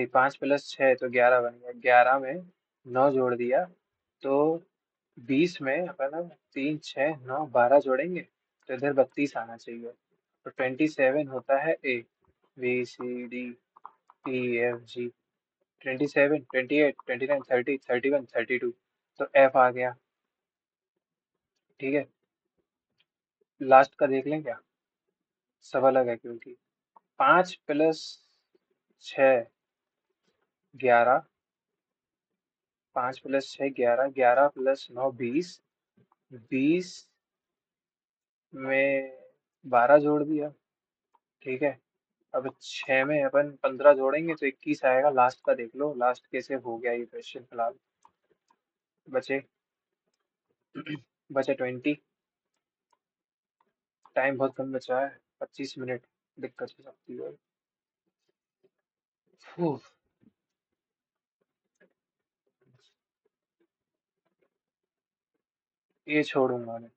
5 + 6 तो 11 बन गया। 11 में 9 जोड़ दिया, तो 20 में अपन 3, 6, 9, 12 जोड़ेंगे, तो इधर 32 आना चाहिए। तो 27 होता है A, BCDEFG। 27, 28, 29, 30, 31, 32, तो F आ गया। ठीक है, लास्ट का देख लें क्या, सब अलग है क्योंकि 5 + 6 11, 5 + 6 11, 11 + 9 20, 20 में 12 जोड़ दिया। ठीक है, अब 6 में अपन 15 जोड़ेंगे तो 21 आएगा। लास्ट का देख लो, लास्ट कैसे हो गया ये क्वेश्चन फिलहाल। बचे बचे 20, टाइम बहुत कम बचा है, 25 मिनट, दिक्कत हो सकती है। फू, ये छोड़ूंगा मैं।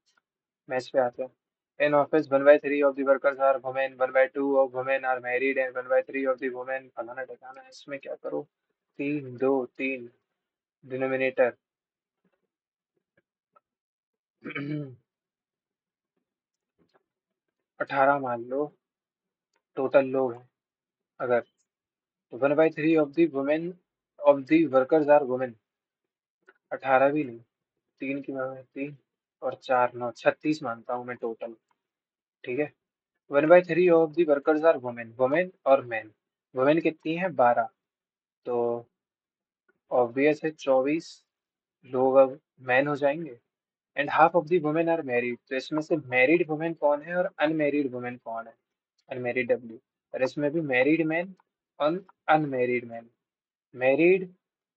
मैच पे आते हैं। In office 1/3 of the workers are women, 1/2 of women are married, and 1/3 of the women फलाना ठिकाना। इसमें क्या करो, 3 2 3, डिनोमिनेटर 18 मान लो टोटल लोग हैं अगर, तो 1/3 of the women of the workers are women. 18 भी नहीं, 3 की मैं 3 और 4 9, 36 मानता हूँ मैं टोटल। ठीक है, 1/3 of the workers are women, women और मैन। वुमेन कितनी है, 12, तो ऑब्वियस है 24 लोग अब मैन हो जाएंगे। And half of the women are married, तो इसमें से मैरिड वुमेन कौन है और अनमैरिड वुमेन कौन है, अनमैरिड W। और इसमें भी मैरिड मैन और अनमैरिड मैन। मैरिड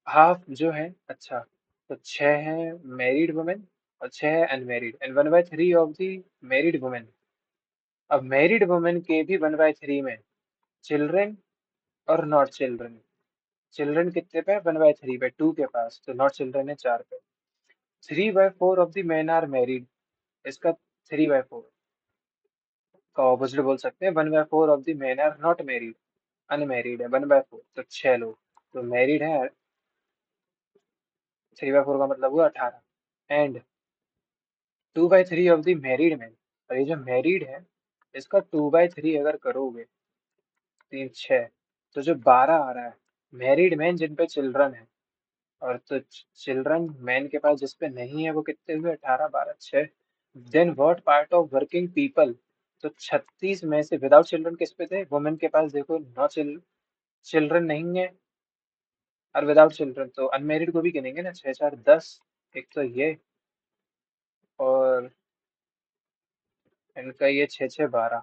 हाफ जो है, अच्छा, तो 6 है मैरिड वुमेन और 6 है unmarried, and 1/3 of the married women. अब मैरिड वुमेन के भी 1/3 में चिल्ड्रन और नॉट चिल्ड्रन। चिल्ड्रन कितने पे, 1/3 पे, 2 के पास, तो नॉट चिल्ड्रन है 4 पे। 3/4 of the man are married, इसका 3/4 का ऑपोजिट बोल सकते हैं, 1/4 of the man are not married, unmarried है 1/4, तो 6 लोग, तो मैरिड है 3/4 का मतलब हुआ 18। And 2/3 of the married man, और ये जो मैरिड है इसका 2/3 अगर करोगे, 3 6, तो जो 12 आ रहा है मैरिड मैन जिन पे चिल्ड्रन है, और तो चिल्ड्रन मैन के पास जिस पे नहीं है वो कितने हुए, 18 12 6। Then what part of working people, तो 36 में से विदाउट चिल्ड्रन किस पे थे, वुमेन के पास देखो नो चिल्ड्रन नहीं है, और विदाउट चिल्ड्रन तो अनमेरिड को भी गिनेंगे ना, 6 4 10। एक तो ये, और इनका ये 6 6 12,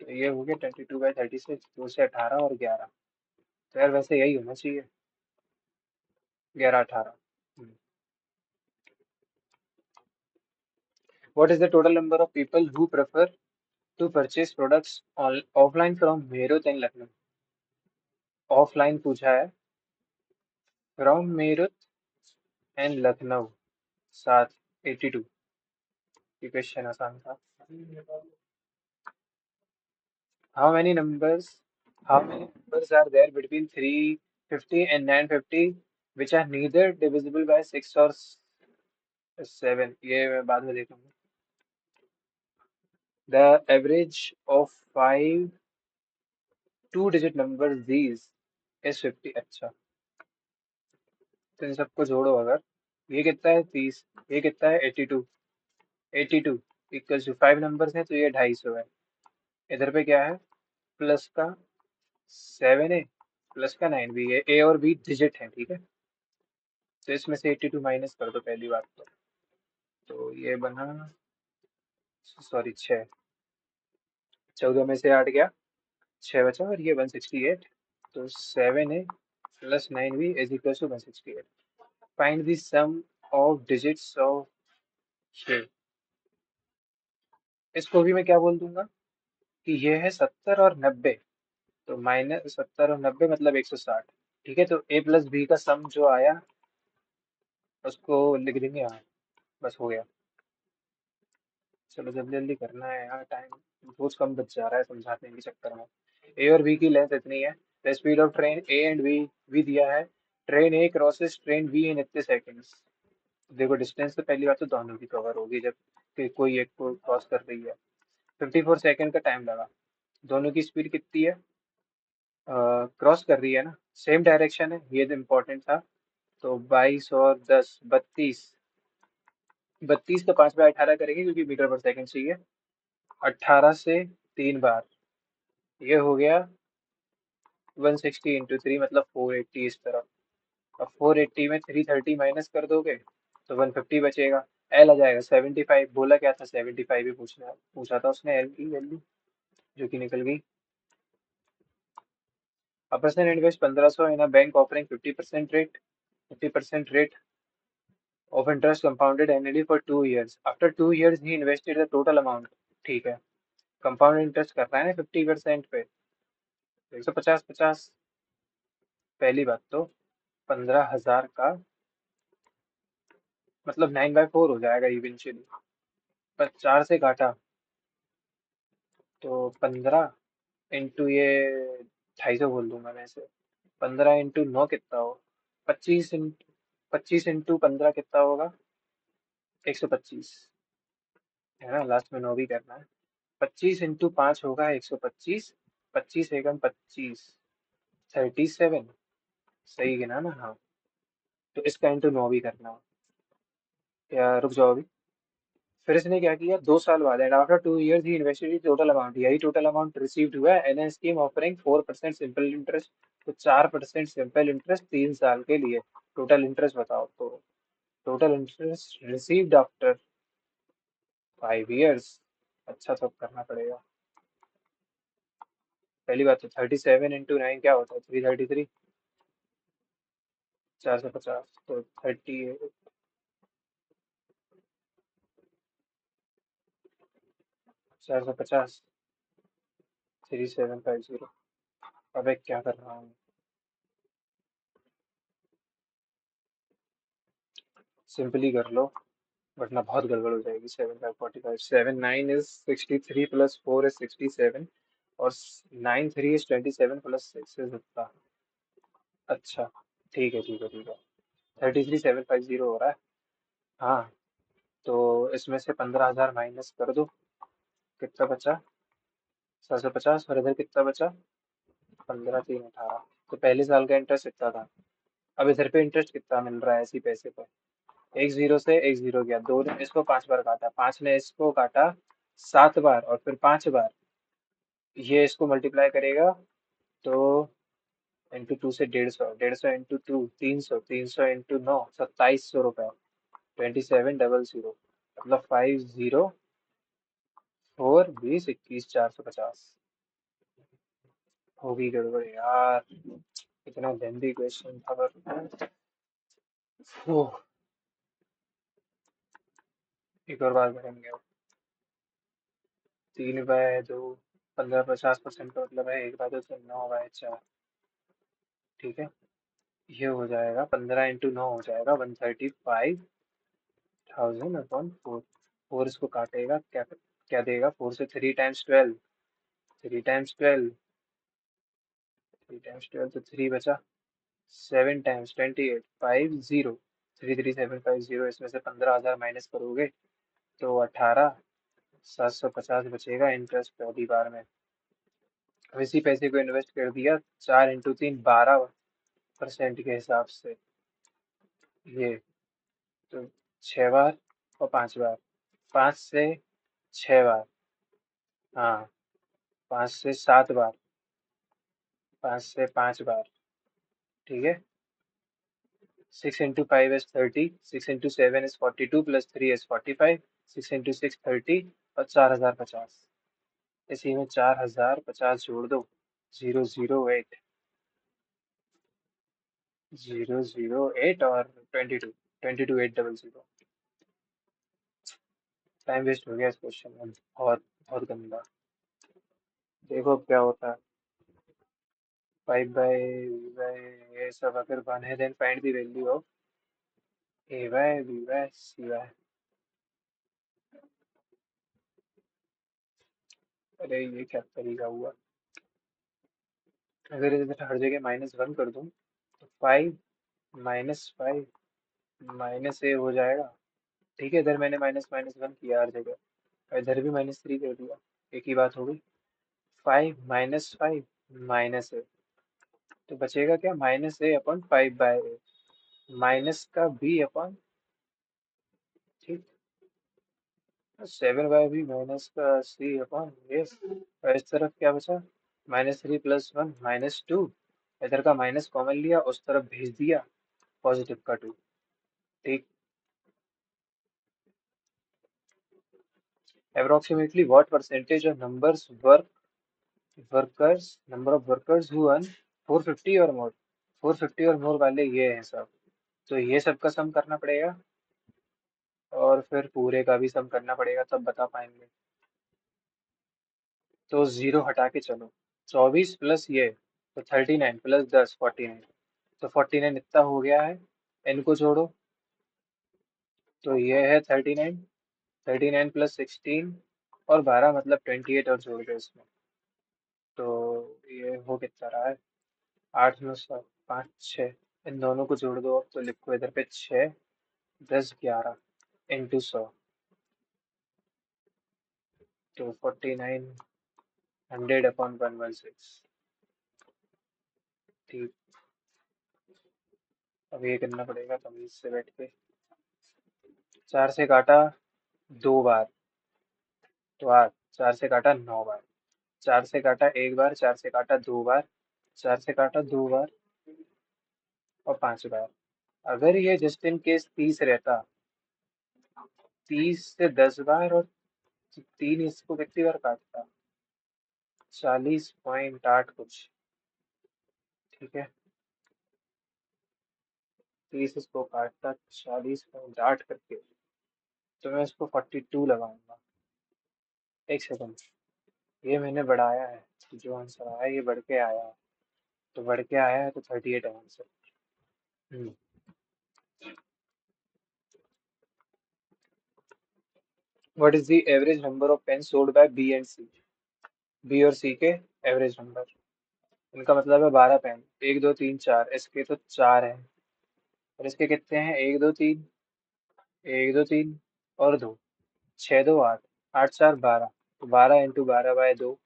तो ये हो गया 22/36, 2 से 18 और 11। तो यार वैसे यही होना चाहिए, 11 18। What is the total number of people who prefer to purchase products offline from Meerut and Lucknow? Offline पूछा है, फ्रॉम मेरठ एंड लखनऊ, 782। ये क्वेश्चन आसान था। How many numbers how many numbers are there between 350 and 950 which are neither divisible by 6 or 7? ये मैं बाद में देखूंगा। The average of 5 two-digit numbers these is 50। अच्छा, तो इन सबको जोड़ो अगर, ये कितना है 30, ये कितना है 82, 82 इक्वल टू 5 नंबर्स हैं तो ये 250 है। इधर पे क्या है, प्लस का 7 है, प्लस का 9 भी है, ए और बी डिजिट है, ठीक है। तो इसमें से 82 माइनस कर दो पहली बात तो ये बना, सॉरी 6, 14 में से 8 गया, 6 बचा, और ये 168। तो 7 है प्लस 9 भी is equal to 168। Find the sum of digits of, इसको भी मैं क्या बोल दूंगा कि ये है 70 और 90, तो माइनस 70 और 90 मतलब 160। ठीक है, तो ए प्लस बी का सम जो आया उसको लिख देंगे यहाँ, बस हो गया। चलो जल्दी जल्दी करना है यार, टाइम रोज कम बच जा रहा है समझाने के चक्कर में। ए और बी की लेंथ इतनी है, the speed of train A and B भी दिया है, train A crosses train B in इतने सेकेंड्स। देखो डिस्टेंस तो पहली बात तो दोनों की कवर होगी जब कोई एक को क्रॉस कर रही है। 54 सेकेंड का टाइम लगा। दोनों की स्पीड कितनी है, क्रॉस कर रही है ना, सेम डायरेक्शन है, ये तो इम्पोर्टेंट था। तो 22 और 10 32, 32 तो 5/18 करेंगे क्योंकि मीटर पर सेकंड चाहिए। 18 से 3 बार, ये हो गया 160 इंटू 3 मतलब 480 इस तरफ। अब 480 में 330 माइनस कर दोगे तो 150 बचेगा। एल आ जाएगा 75, बोला क्या था 75 ही पूछा था उसने, एल की वैल्यू जो कि निकल गई। A person invest 1500 in a bank offering 50% rate of interest compounded annually for 2 years. After 2 years he invested the total amount। ठीक है, कंपाउंड इंटरेस्ट कर रहा है ना 50% पे, 150 50। पहली बात तो 15,000 का मतलब 9/4 हो जाएगा इवेंचुअली, पर 4 से काटा तो 15 इंटू ये 250 बोल दूंगा मैं इसे। 15 इंटू 9 कितना हो, 25 इंटू 15 कितना होगा, 125, है ना, लास्ट में 9 भी करना है। 25 इंटू 5 होगा 125, 25 एकम 25, 37, सही गिना ना, हाँ। तो इसका इंटू 9 भी करना है। या रुक जाओ अभी, फिर इसने क्या किया, 2 साल बाद, and after 2 years he invested total amount, यही टोटल अमाउंट रिसीव्ड हुआ है an an scheme offering 4% simple interest. तो 4% सिंपल इंटरेस्ट 3 साल के लिए। टोटल इंटरेस्ट बताओ तो, total interest received after 5 years। अच्छा सब करना पड़ेगा। पहली बात तो 37 इंटू 9 क्या होता है, 333, 450, तो 450, 3750। अबे क्या कर रहा हूँ, सिंपली कर लो वरना बहुत गड़बड़ हो जाएगी। 7/45, 7 9 इज 63 प्लस 4 इज 67, और 9 3 इज 27 प्लस 6 इज इतना। अच्छा, ठीक है ठीक है ठीक है, 33,750 हो रहा है। हाँ, तो इसमें से 15,000 माइनस कर दो, कितना बचा? 750। और इधर कितना बचा? 15 3 18। तो पहले साल का इंटरेस्ट कितना था? अब इधर पे इंटरेस्ट कितना मिल रहा है इसी पैसे पे? एक जीरो से एक जीरो गया, दो ने इसको 5 बार काटा, पांच ने इसको काटा 7 बार, और फिर 5 बार। ये इसको मल्टीप्लाई करेगा तो इंटू टू से 150, 150 इंटू टू 300, 300 इंटू 9 2700 रुपये। 2700, मतलब 504 20 21 450। होगी गड़बड़ यार, इतना लेंदी क्वेश्चन था पर। ओह, एक और बात करेंगे अब। 3/2, 15 50% का मतलब है 1/2 से 9/4। ठीक है, ये हो जाएगा 15 × 9 हो जाएगा 135,000/4। फोर इसको काटेगा, क्या क्या देगा? 4 से 3 टाइम्स 12, 3 टाइम्स 12, 3 टाइम्स 12 तो 3 बचा। 7 टाइम्स 28, 50। 33750, इसमें से 15,000 माइनस करोगे तो 18,750 बचेगा इंटरेस्ट पहली बार में। अब इसी पैसे को इन्वेस्ट कर दिया 4 × 3 12% के हिसाब से। ये तो 6 बार और 5 बार, 5 से 6 बार, हाँ, 5 से 7 बार, 5 से 5 बार। ठीक है, 6 × 5 is 30, 6 × 7 is 42, +3 is 45, 6 × 6 30, और 4,050। इसी में 4,050 जोड़ दो। 008, 008 और 22, 800। टाइम वेस्ट हो गया इस क्वेश्चन में, बहुत बहुत गंदा। देखो अब क्या होता है। 5/v/, ये सब अगर 1 है, then find the value of a/b/c/। अरे ये क्या तरीका हुआ? अगर इधर हर जगह -1 कर दूं तो 5 - 5 -a हो जाएगा। ठीक है, इधर मैंने माइनस माइनस वन किया हर जगह, और इधर भी -3 कर दिया, एक ही बात हो गई। 5 - 5 - a, तो बचेगा क्या? -a/5/a, माइनस का b/, ठीक, 7/b माइनस का c/a। और इस तरफ क्या बचा? -3 + 1 -2। इधर का माइनस कॉमन लिया, उस तरफ भेज दिया पॉजिटिव का 2। ठीक। Approximately what percentage of number of workers who earn 450 और मोर, 450 और मोर वाले ये हैं सब। तो ये सब का सम करना पड़ेगा, और फिर पूरे का भी सम करना पड़ेगा, तब बता पाएंगे। तो जीरो हटा के चलो, 24 प्लस ये तो 39, +10 49। तो 49 इतना हो गया है, इनको जोड़ो तो ये है 39, 39 + 16 और 12 मतलब 28, और जोड़ दो इसमें तो ये हो कितना रहा है? 8 9 7 5 6। इन दोनों को जोड़ दो, अब तो लिखो इधर पे 6 10 11 इंटू 100, तो 4900/116। ठीक। अब ये करना पड़ेगा तमीज से बैठ के। 4 से काटा 2 बार तो 8, 4 से काटा 9 बार, 4 से काटा 1 बार, 4 से काटा 2 बार, 4 से काटा 2 बार, और 5 बार। अगर ये जस्ट इन केस 30 रहता, 30 से 10 बार और 3 इसको कितनी बार काटता? 40.8 कुछ। ठीक है, 30 इसको काटता 40.8 करके, तो मैं इसको 42 लगाऊंगा। एक सेकंड, ये मैंने बढ़ाया है, जो आंसर आया ये बढ़ के आया है, तो बढ़ के आया है तो 38 है answer. What is the average number of pen sold by B and C? B और सी के एवरेज नंबर, इनका मतलब है 12 पेन, 1 2 3 4, इसके तो 4 हैं, और इसके कितने हैं? 1 2 3, 1 2 3, और 2, 6 2 8, 8 4 12, तो 12 × 12/2,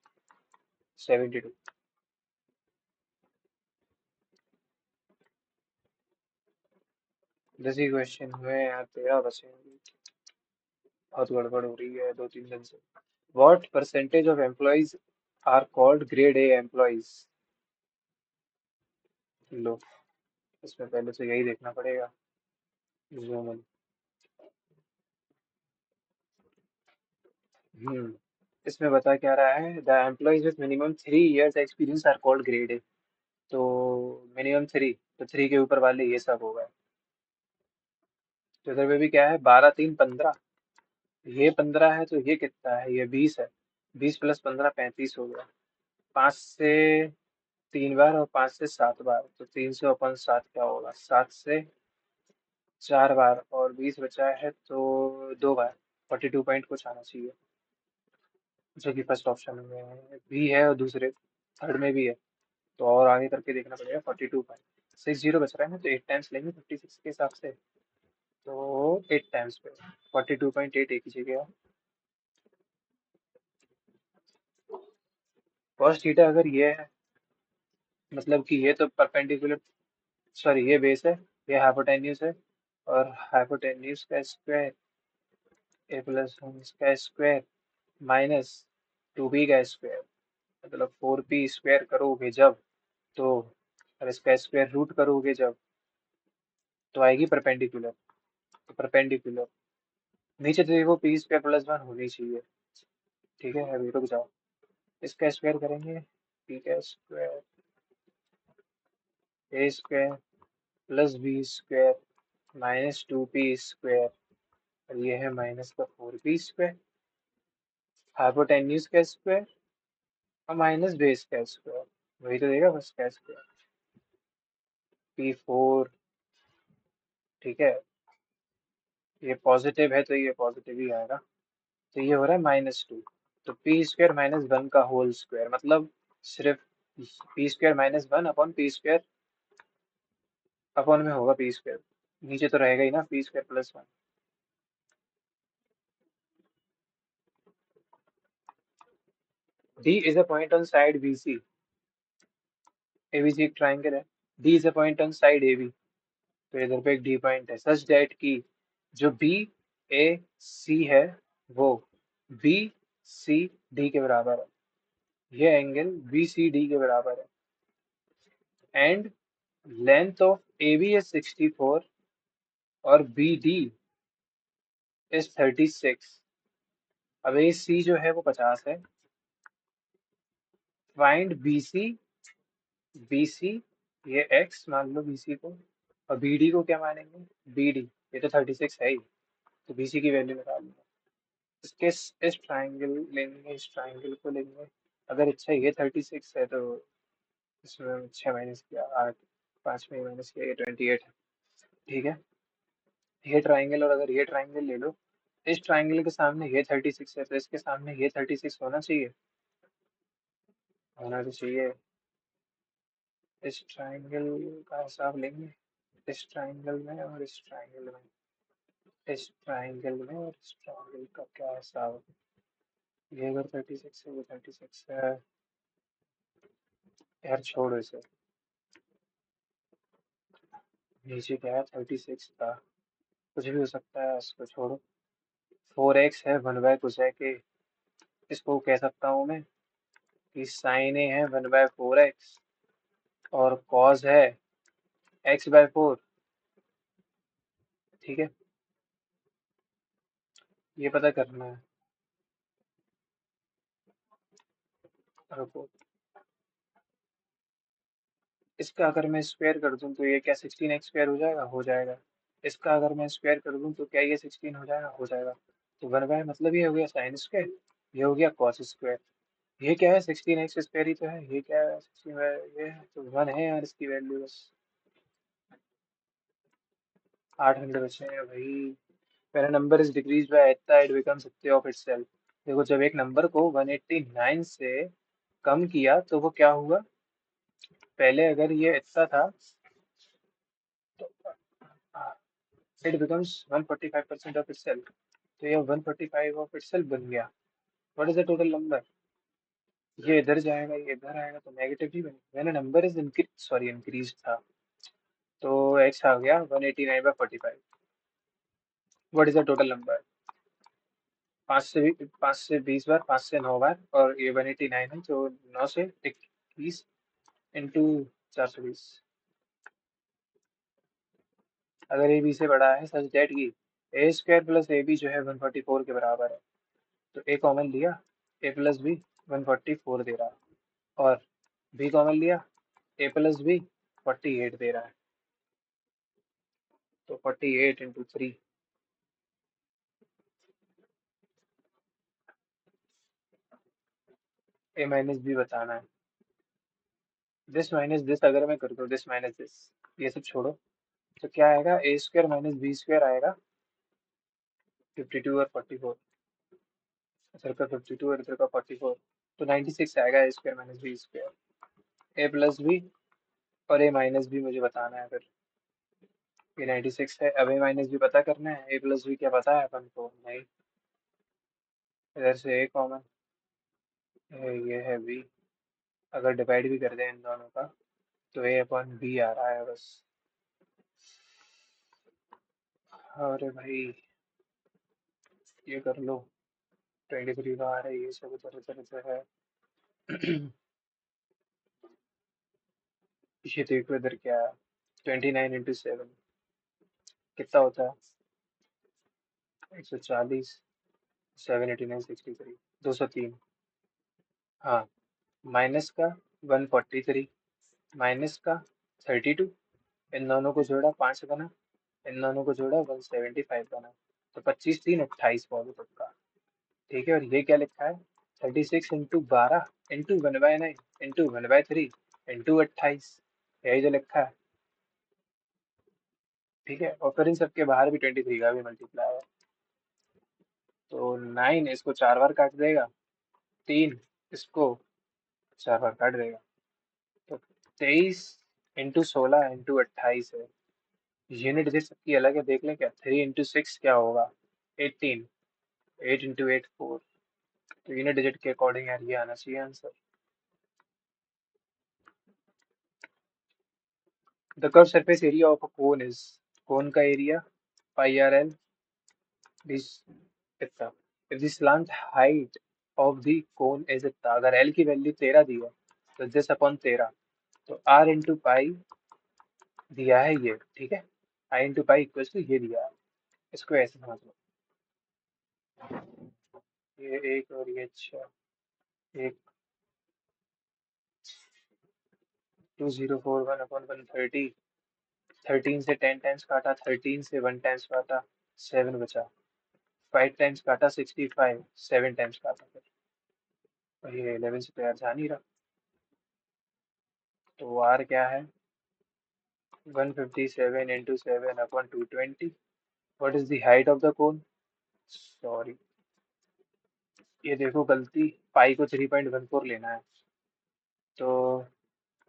72। दस ही क्वेश्चन हुए यार, 13 बचे हैं। बहुत गड़बड़ हो रही है 2 3 दिन से। What percentage of employees are called grade A employees? लो, इसमें पहले से यही देखना पड़ेगा। zoom in। इसमें बता क्या रहा है, the employees with minimum 3 years experience are called grade A. तो मिनिमम 3, तो 3 के ऊपर वाले ये सब होगा। तो इधर में भी क्या है, 12 3 15, ये 15 है तो ये कितना है, ये 20 है। 20 + 15 35 हो गया। 5 से 3 बार और 5 से 7 बार, तो 300/7 क्या होगा, 7 से 4 बार, और 20 बचा है तो 2 बार। 42 पॉइंट कुछ आना चाहिए, जो कि फर्स्ट ऑप्शन में भी है और दूसरे थर्ड में भी है। तो और आगे करके देखना पड़ेगा। 42 पॉइंट 60 बच रहा है ना, तो 8 टाइम्स लेंगे 56 के हिसाब से, तो 8 टाइम्स पे 42.8 एक ही जगह। कॉस थीटा अगर ये है, मतलब कि ये तो परपेंडिकुलर, सॉरी ये बेस है, ये हाइपोटेन्यूज है, और हाइपोटेन्यूज का स्क्वायर a+1 इसका स्क्वायर माइनस 2b का स्क्वायर, मतलब 4p² करोगे जब, तो और इसका स्क्वायर रूट करोगे जब, तो आएगी परपेंडिकुलर। तो परपेंडिकुलर नीचे तो देखो p² + 1 होनी चाहिए। ठीक है, अभी रुक जाओ, इसका स्क्वायर करेंगे, p का स्क्वायर a² + b² -2p², और ये है माइनस का 4p², हाइपोटेन्यूज का स्क्वायर और माइनस बेस का स्क्वायर, वही तो देगा बस का स्क्वायर, p4। ठीक है, ये पॉजिटिव है तो ये पॉजिटिव ही आएगा, तो ये हो रहा है -2। तो p² - 1 का होल स्क्वायर, मतलब सिर्फ p²-1/p² अपॉन में होगा p², नीचे तो रहेगा ही ना p² + 1। D is a point on side BC, ABC एक ट्राइंगल है, D is a point on side AB, तो इधर पे एक D पॉइंट है, सच दैट की जो BAC है वो BCD के बराबर है, ये एंगल BCD के बराबर है, and length of AB is 64 और BD is 36। अब AC जो है वो 50 है, फाइंड BC। BC ये X मान लो BC को, और BD को क्या मानेंगे, BD ये तो 36 है ही, तो BC की वैल्यू निकाल लो। इसके इस ट्राइंगल लेंगे, इस ट्राइंगल को लेंगे, अगर अच्छा ये 36 है तो इसमें 6 माइनस किया 8, 5 में माइनस किया, ये 28 है। ठीक है, ये ट्राइंगल और अगर ये ट्राइंगल ले लो, इस ट्राइंगल के सामने ये 36 है तो इसके सामने ये 36 होना चाहिए, होना तो चाहिए। इस ट्राइंगल का हिसाब लेंगे, इस ट्राइंगल में और इस ट्राइंगल में, इस ट्राइंगल में और इस ट्राइंगल का क्या हिसाब है, ये अगर 36 है, ये 36 है, यार छोड़ो इसे, नीचे क्या है 36 था, कुछ भी हो सकता है, इसको छोड़ो। 4x है 1/cosec a, इसको कह सकता हूँ मैं कि sin a है 1/4x, और cos है x/4। ठीक है, ये पता करना है। रुको, इसका अगर मैं स्क्वायर कर दूं तो ये क्या 16x² हो जाएगा, हो जाएगा। इसका अगर मैं स्क्वायर कर दूं तो क्या ये 16 हो जाएगा, हो जाएगा। तो 1/, मतलब ये हो गया साइन स्क्वायर, ये हो गया कॉस स्क्वायर, ये क्या है 16x² ही तो है, ये क्या है 16, ये है तो 1 है यार इसकी वैल्यू बस। 8 घंटे बचे हैं भाई। मेरा नंबर इज डिक्रीज बाय इतना इट बिकम्स इतने ऑफ इटसेल्फ। देखो जब एक नंबर को 189 से कम किया तो वो क्या हुआ, पहले अगर ये इतना था तो इट बिकम्स 145% ऑफ इटसेल्फ। तो ये 145 ऑफ इटसेल्फ बन गया। What is the total number? ये इधर जाएगा, ये इधर आएगा तो नेगेटिव ही बनेगा। मैंने number is increase, sorry increase था। तो एक्स आ गया 189/45। What is the total number? 5 से 20 बार, 5 से 9 बार, और ये 189 है तो 9 से 21 इंटू 420। अगर ए बी से बड़ा है सच दैट की ए स्क्वायर प्लस ए बी जो है 144 के बराबर है, तो ए कॉमन लिया, ए प्लस बी 144 दे रहा है, और बी कॉमन लिया, ए प्लस बी 48 दे रहा है। तो 48 इंटू 3। ए माइनस बी बताना है। दिस माइनस दिस अगर मैं कर दूँ, दिस माइनस दिस, ये सब छोड़ो, तो क्या आएगा? ए स्क्वायर माइनस बी स्क्वायर आएगा 52 और 44। इधर का 52 और इधर का 44, तो 96 आएगा ए स्क्वायर माइनस बी स्क्वायर। ए प्लस बी और ए माइनस बी मुझे बताना है फिर। ये 96 है, अब ए माइनस बी पता करना है, ए प्लस बी क्या पता है अपन को? नहीं। इधर से ए कॉमन है, ये है बी। अगर डिवाइड भी कर दें इन दोनों का तो ए अपॉन बी आ रहा है बस। अरे भाई ये कर लो, 23 बार है, ये सब इधर इधर इधर है। ये देखो इधर क्या है, 29 इंटू 7 कितना होता है? 140, 789, 63, 203। हाँ, माइनस का 143, माइनस का 32, इन दोनों को जोड़ा 5 बना, इन दोनों को जोड़ा 175 बना, तो 25 3 28 पॉजिटिव पक्का। ठीक है, और ये क्या लिखा है? 36 इंटू 12 इंटू 1/9 इंटू 1/3 इंटू 28, यही जो लिखा है। ठीक है, और फिर इन सबके बाहर भी 23 का भी मल्टीप्लाई है, तो 9 इसको 4 बार काट देगा, 3 इसको 4 बार काट देगा, तो 23 इंटू 16 इंटू 28 है। यूनिट डिजिट सबकी अलग है, देख लें क्या? 3 इंटू 6 क्या होगा? 18, 8 इंटू 8 4। तो यूनिट डिजिट के अकॉर्डिंग यार ये आना चाहिए answer. The curve surface area of a cone is, cone का area pi r l this इतना। If the slant height of the cone is इतना, अगर एल की वैल्यू 13 दी है तो दिस अपॉन 13, तो आर इंटू पाई दिया है ये, ठीक है, आई इंटू पाई इक्वल टू ये दिया है। इसको ऐसे समझ लो, ये एक और ये अच्छा, एक 2041/130। 13 से 10 टाइम्स काटा, 13 से 1 टाइम्स काटा, 7 बचा। 5 टाइम्स काटा 65, 7 टाइम्स काटा फिर, और ये 11 से तो यार जा नहीं रहा। तो आर क्या है? 157 into 7 upon 220। What is the height of the cone? Sorry, ये देखो गलती, पाई को 3.14 लेना है, तो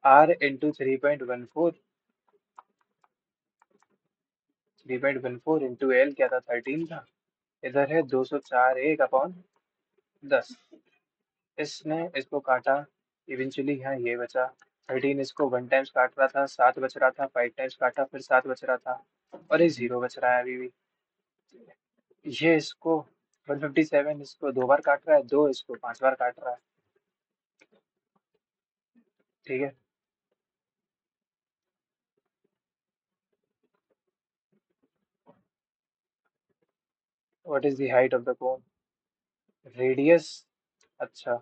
आर इंटू 3.14, 3.14 इंटू एल क्या था? 13 था। इधर है 204 1/10। इसने इसको काटा, इवेंचुअली यहाँ ये बचा। 13 इसको 1 टाइम्स काट रहा था, 7 बच रहा था, 5 टाइम्स काटा फिर 7 बच रहा था, और ये 0 बच रहा है अभी भी। ये इसको 157 इसको 2 बार काट रहा है, 2 इसको 5 बार काट रहा है। ठीक है, what is the height of the cone? Radius. अच्छा,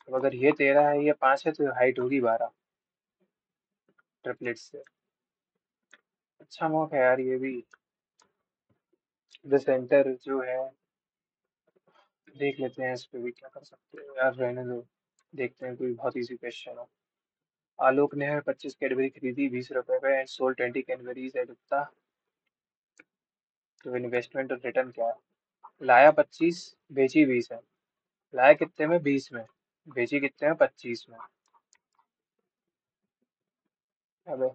अब अगर ये 13 है, ये 5 है, तो हाइट होगी 12 ट्रिपलेट से। अच्छा मौका है यार ये भी। द सेंटर जो है, देख लेते हैं इस पे भी क्या कर सकते हैं यार, रहने दो, देखते हैं कोई बहुत इजी क्वेश्चन हो। आलोक ने 25 कैडबरी खरीदी 20 रुपए में एंड सोल्ड 20 कैडबरीज एट इतना, तो इन्वेस्टमेंट और रिटर्न क्या है? लाया 25, बेची 20 है। लाया कितने में? 20 में। बेची कितने में? 25 में। अबे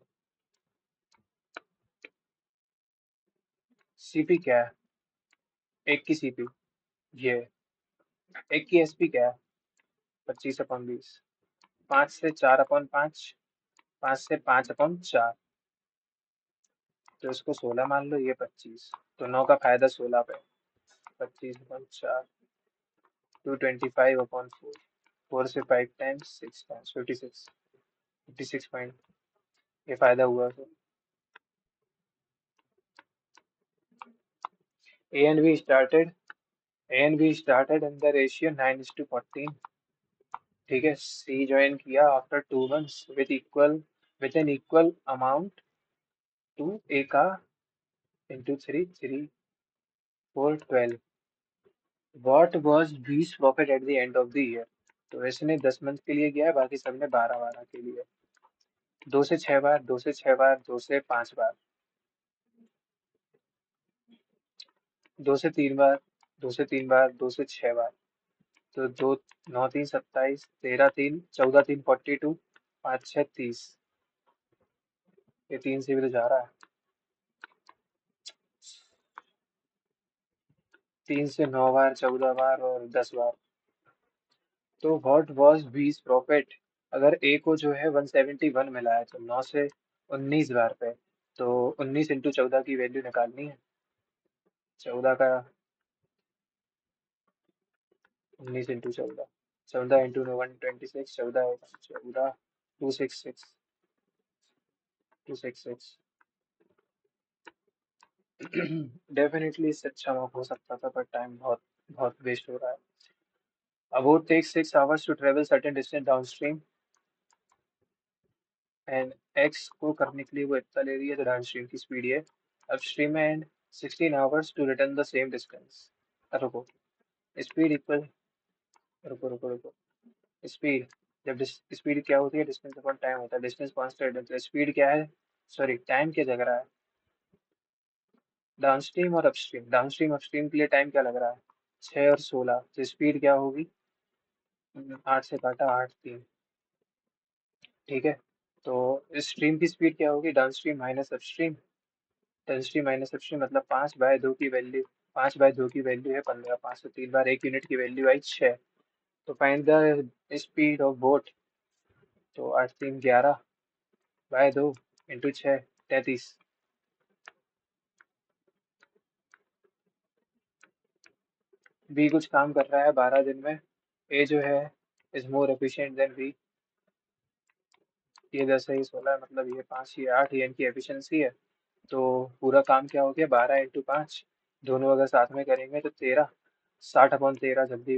सीपी क्या है? एक की सीपी, ये एक की एसपी क्या है? 25/20। 5 से 4/5, 5 से 5/4, तो इसको 16 मान लो, ये 25, तो 9 का फायदा 16 पे। 25/4, 225/4, 4 से 5 टाइम्स, 6 टाइम्स, 56, 56 पॉइंट, ये फायदा हुआ। तो A and B started A and B started in the ratio 9:14। ठीक है, सी ज्वाइन किया after 2 months with an equal amount to A का into 3, 3, 4, 12। What was B's profit at the end of the year? तो इसने 10 month के लिए किया है, बाकी सबने 12 12 के लिए। 2 से 6 बार, 2 से 6 बार, 2 से 5 बार, 2 से 3 बार, 2 से 3 बार, 2 से 6 बार, तो 2 9 3 27, 13 3 14 3 42, 5 6 30, ये 3 से भी तो जा रहा है। 3 से 9 बार, 14 बार और 10 बार। तो व्हाट वाज बीस प्रॉफिट? अगर ए को जो है 171 मिला है, तो 9 से 19 बार पे, तो 19 × 14 की वैल्यू निकालनी है। 14 का 19 × 14, 14 × 126, 14 266, 266। डेफिनेटली इससे अच्छा वर्क हो सकता था, पर टाइम बहुत बहुत वेस्ट हो रहा है। A boat takes 6 hours to travel certain distance downstream and x को करने के लिए वो इतना ले रही है, तो डाउनस्ट्रीम की स्पीड ये अपस्ट्रीम में, and 16 hours to return the same distance. रुको, स्पीड इक्वल, रुको रुको रुको, स्पीड, जब स्पीड क्या होती है, डिस्टेंस अपॉन टाइम होता है, डिस्टेंस कांस्टेंट है, तो स्पीड क्या है, सॉरी टाइम क्या जग रहा है, डाउनस्ट्रीम और अपस्ट्रीम, डाउनस्ट्रीम अपस्ट्रीम के लिए टाइम क्या लग रहा है, 6 और 16, तो स्पीड क्या होगी, 8 से काटा 8 3। ठीक है, तो स्ट्रीम की स्पीड क्या होगी, downstream minus upstream, downstream minus upstream मतलब 5/2 की वैल्यू, 5/2 की वैल्यू है 15, 5 से 3 बार 1 यूनिट की वैल्यू आई 6। तो find the speed of boat, तो 8 3 11/2 इंटू 6 33। बी कुछ काम कर रहा है 12 दिन में, ए जो है is more efficient than B, ये 10 है, ये 16 है, मतलब ये 5, ये 8, ये इनकी एफिशिएंसी है। तो पूरा काम क्या हो गया, 12 × 5, दोनों अगर साथ में करेंगे तो 13, 60/13, जल्दी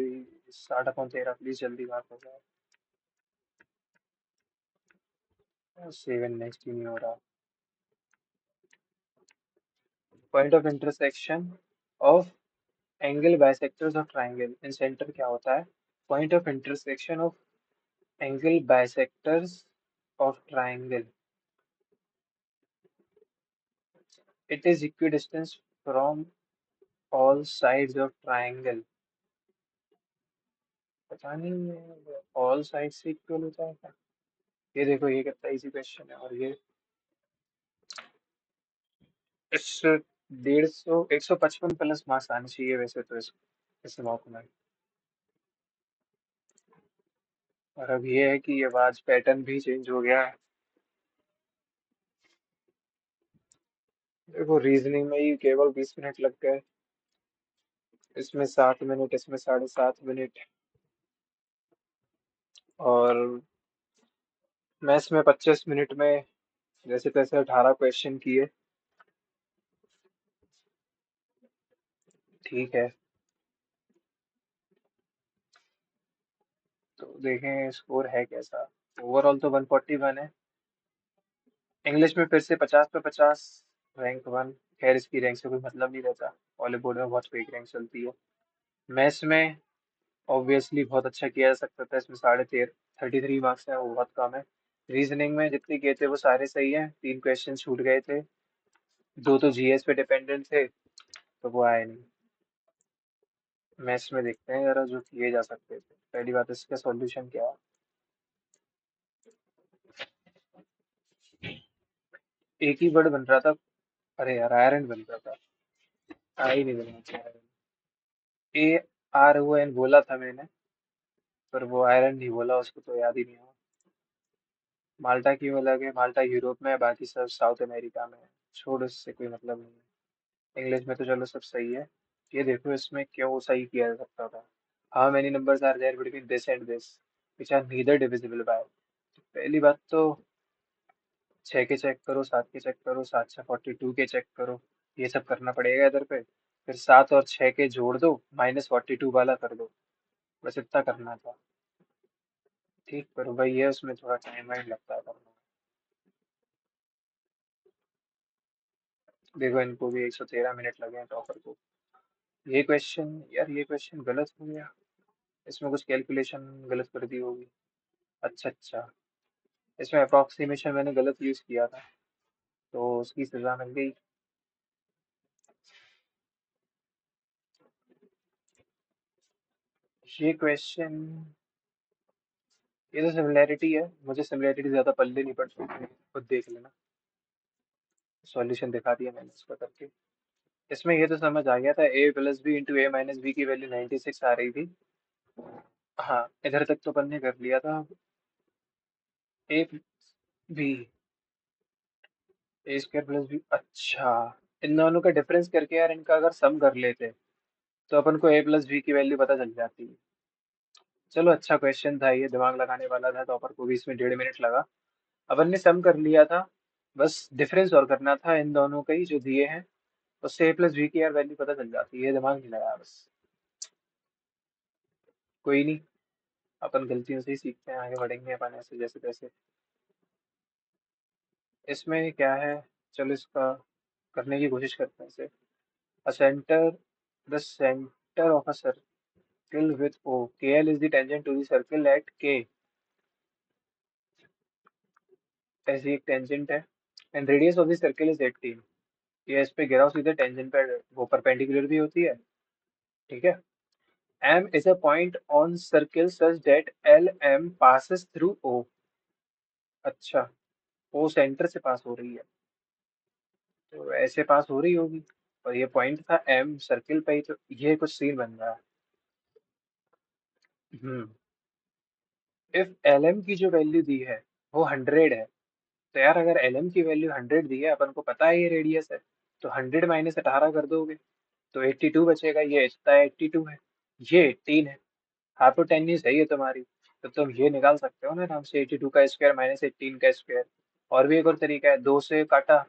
60/13, प्लीज जल्दी बात हो जाए। 7 नेक्स्ट ही नहीं हो रहा। Point of intersection of angle bisectors of triangle in centre क्या होता है, point of intersection of angle bisectors of triangle, it is equidistance from all sides of triangle. पता नहीं ऑल साइड से इक्वल होता है क्या? ये देखो, ये कितना इजी क्वेश्चन है, और ये इस 150 155 प्लस मार्क्स आने चाहिए वैसे तो इस मॉक में। और अब ये है कि ये आज पैटर्न भी चेंज हो गया है। देखो, रीजनिंग में ही केवल 20 मिनट लग गए, इसमें 7 मिनट, इसमें 7.5 मिनट, और मैथ्स में 25 मिनट में जैसे तैसे 18 क्वेश्चन किए। ठीक है, तो देखें स्कोर है कैसा। ओवरऑल तो 141 है। इंग्लिश में फिर से 50 पे 50, रैंक 1। खैर इसकी रैंक से कोई मतलब नहीं रहता, बॉलीवुड में बहुत फेक रैंक चलती है। मैथ्स में ऑब्वियसली बहुत अच्छा किया जा सकता था, इसमें 33 मार्क्स हैं, वो बहुत कम है। रीजनिंग में जितने किए थे वो सारे सही हैं, 3 क्वेश्चन छूट गए थे, दो तो जीएस पे डिपेंडेंट थे, तो वो आए नहीं। मैथ्स में देखते हैं जरा जो किए जा सकते थे। पहली बात, इसका सॉल्यूशन क्या है, एक ही वर्ड बन रहा था, अरे यार आयरन बन रहा था, आ ही नहीं बना था iron। A R O N बोला था मैंने, पर वो आयरन नहीं बोला, उसको तो याद ही नहीं हुआ। माल्टा क्यों अलग है? माल्टा यूरोप में है, बाकी सब साउथ अमेरिका में है। छोड़, उससे कोई मतलब नहीं है। इंग्लिश में तो चलो सब सही है। ये देखो इसमें क्यों सही किया जा सकता था। How many numbers are there between this and this which are neither divisible by. पहली बात तो 6 के चेक करो, 7 के चेक करो, 7 6 42 के चेक करो। ये सब करना पड़ेगा इधर पे। फिर 7 और 6 के जोड़ दो, -42 वाला कर दो। बस इतना करना था। ठीक, पर वही है, उसमें थोड़ा टाइम वाइम लगता है करने में। देखो इनको भी 113 मिनट लगे हैं टॉपर को। ये क्वेश्चन, यार ये क्वेश्चन गलत हो गया। इसमें कुछ कैलकुलेशन गलत कर दी होगी। अच्छा अच्छा, इसमें अप्रोक्सीमेशन मैंने गलत यूज किया था, तो उसकी सजा मिल गई। ये क्वेश्चन, ये तो सिमिलैरिटी है, मुझे सिमिलैरिटी ज्यादा पल्ले नहीं पड़ती, खुद देख लेना। सॉल्यूशन दिखा दिया मैंने इसका करके। इसमें ये तो समझ आ गया था, a + b × a - b की वैल्यू 96 आ रही थी। हाँ, इधर तक तो अपन ने कर लिया था। ए बी, a² + b, अच्छा। इन दोनों का डिफरेंस करके यार इनका अगर सम कर लेते तो अपन को a + b की वैल्यू पता चल जाती। चलो अच्छा क्वेश्चन था ये, दिमाग लगाने वाला था, तो अपन को भी इसमें 1.5 मिनट लगा। अपन ने सम कर लिया था, बस डिफरेंस और करना था इन दोनों का ही जो दिए हैं। उससे a + b की यार वैल्यू पता चल जाती है, दिमाग नहीं लगाया बस। कोई नहीं, अपन गलतियों से ही सीखते हैं, आगे बढ़ेंगे अपन ऐसे जैसे तैसे। इसमें क्या है, चलो इसका करने की कोशिश करते हैं इसे। A centre, the centre of a circle with O, K L is the tangent to the circle at K. ऐसी एक टेंजेंट है, and radius of the circle is 18। ये इस पे गिराओ सीधे टेंजेंट पे, वो परपेंडिकुलर भी होती है। ठीक है। M is a point on circle such that L M passes through O. अच्छा, ओ सेंटर से पास हो रही है, तो ऐसे पास हो रही होगी। और ये पॉइंट था एम सर्किल पे ही, तो ये कुछ सीन बन रहा है। हम्म। इफ एल एम की जो वैल्यू दी है वो 100 है, तो यार अगर एल एम की वैल्यू 100 दी है, अपन को पता है ये रेडियस है, तो 100 - 18 कर दोगे तो 82 बचेगा। ये इतना 82 है, ये 18 है। हाफ तो टेन ही सही है तुम्हारी। तो तुम ये निकाल सकते हो ना आराम से, 82 का स्क्वायर -18 का स्क्वायर। और भी एक और तरीका है, 2 से काटा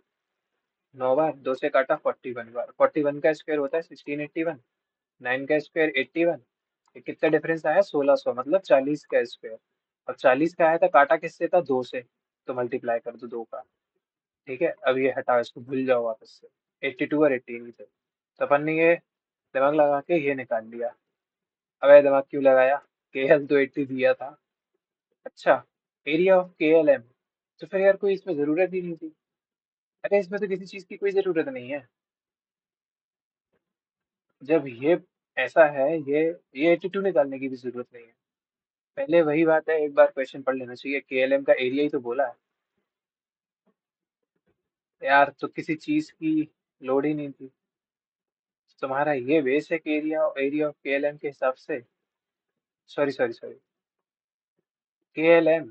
9 बार, 2 से काटा 41 बार, 41 का स्क्वायर होता है 1681, 9 का स्क्वायर 81। ये कितना डिफरेंस आया? 1600, मतलब 40 का स्क्वायर। और 40 का आया था, काटा किससे था? 2 से, तो मल्टीप्लाई कर दो 2 का। ठीक है, अब ये हटाओ, इसको भूल जाओ वापस से। 82 और 18 ही थे, तो अपन ने ये दिमाग लगा के ये निकाल लिया। अब ये दिमाग क्यों लगाया? के एल तो 80 दिया था। अच्छा, area of K L M, तो फिर यार कोई इसमें जरूरत ही नहीं थी। अरे इसमें तो किसी चीज की कोई जरूरत नहीं है। जब ये ऐसा है, ये 82 निकालने की भी जरूरत नहीं है। पहले वही बात है, एक बार क्वेश्चन पढ़ लेना चाहिए, के एल एम का एरिया ही तो बोला है। यार तो किसी चीज की लोड ही नहीं थी। तुम्हारा ये basic area, area of K L M के हिसाब से, सॉरी सॉरी सॉरी, के एल एम,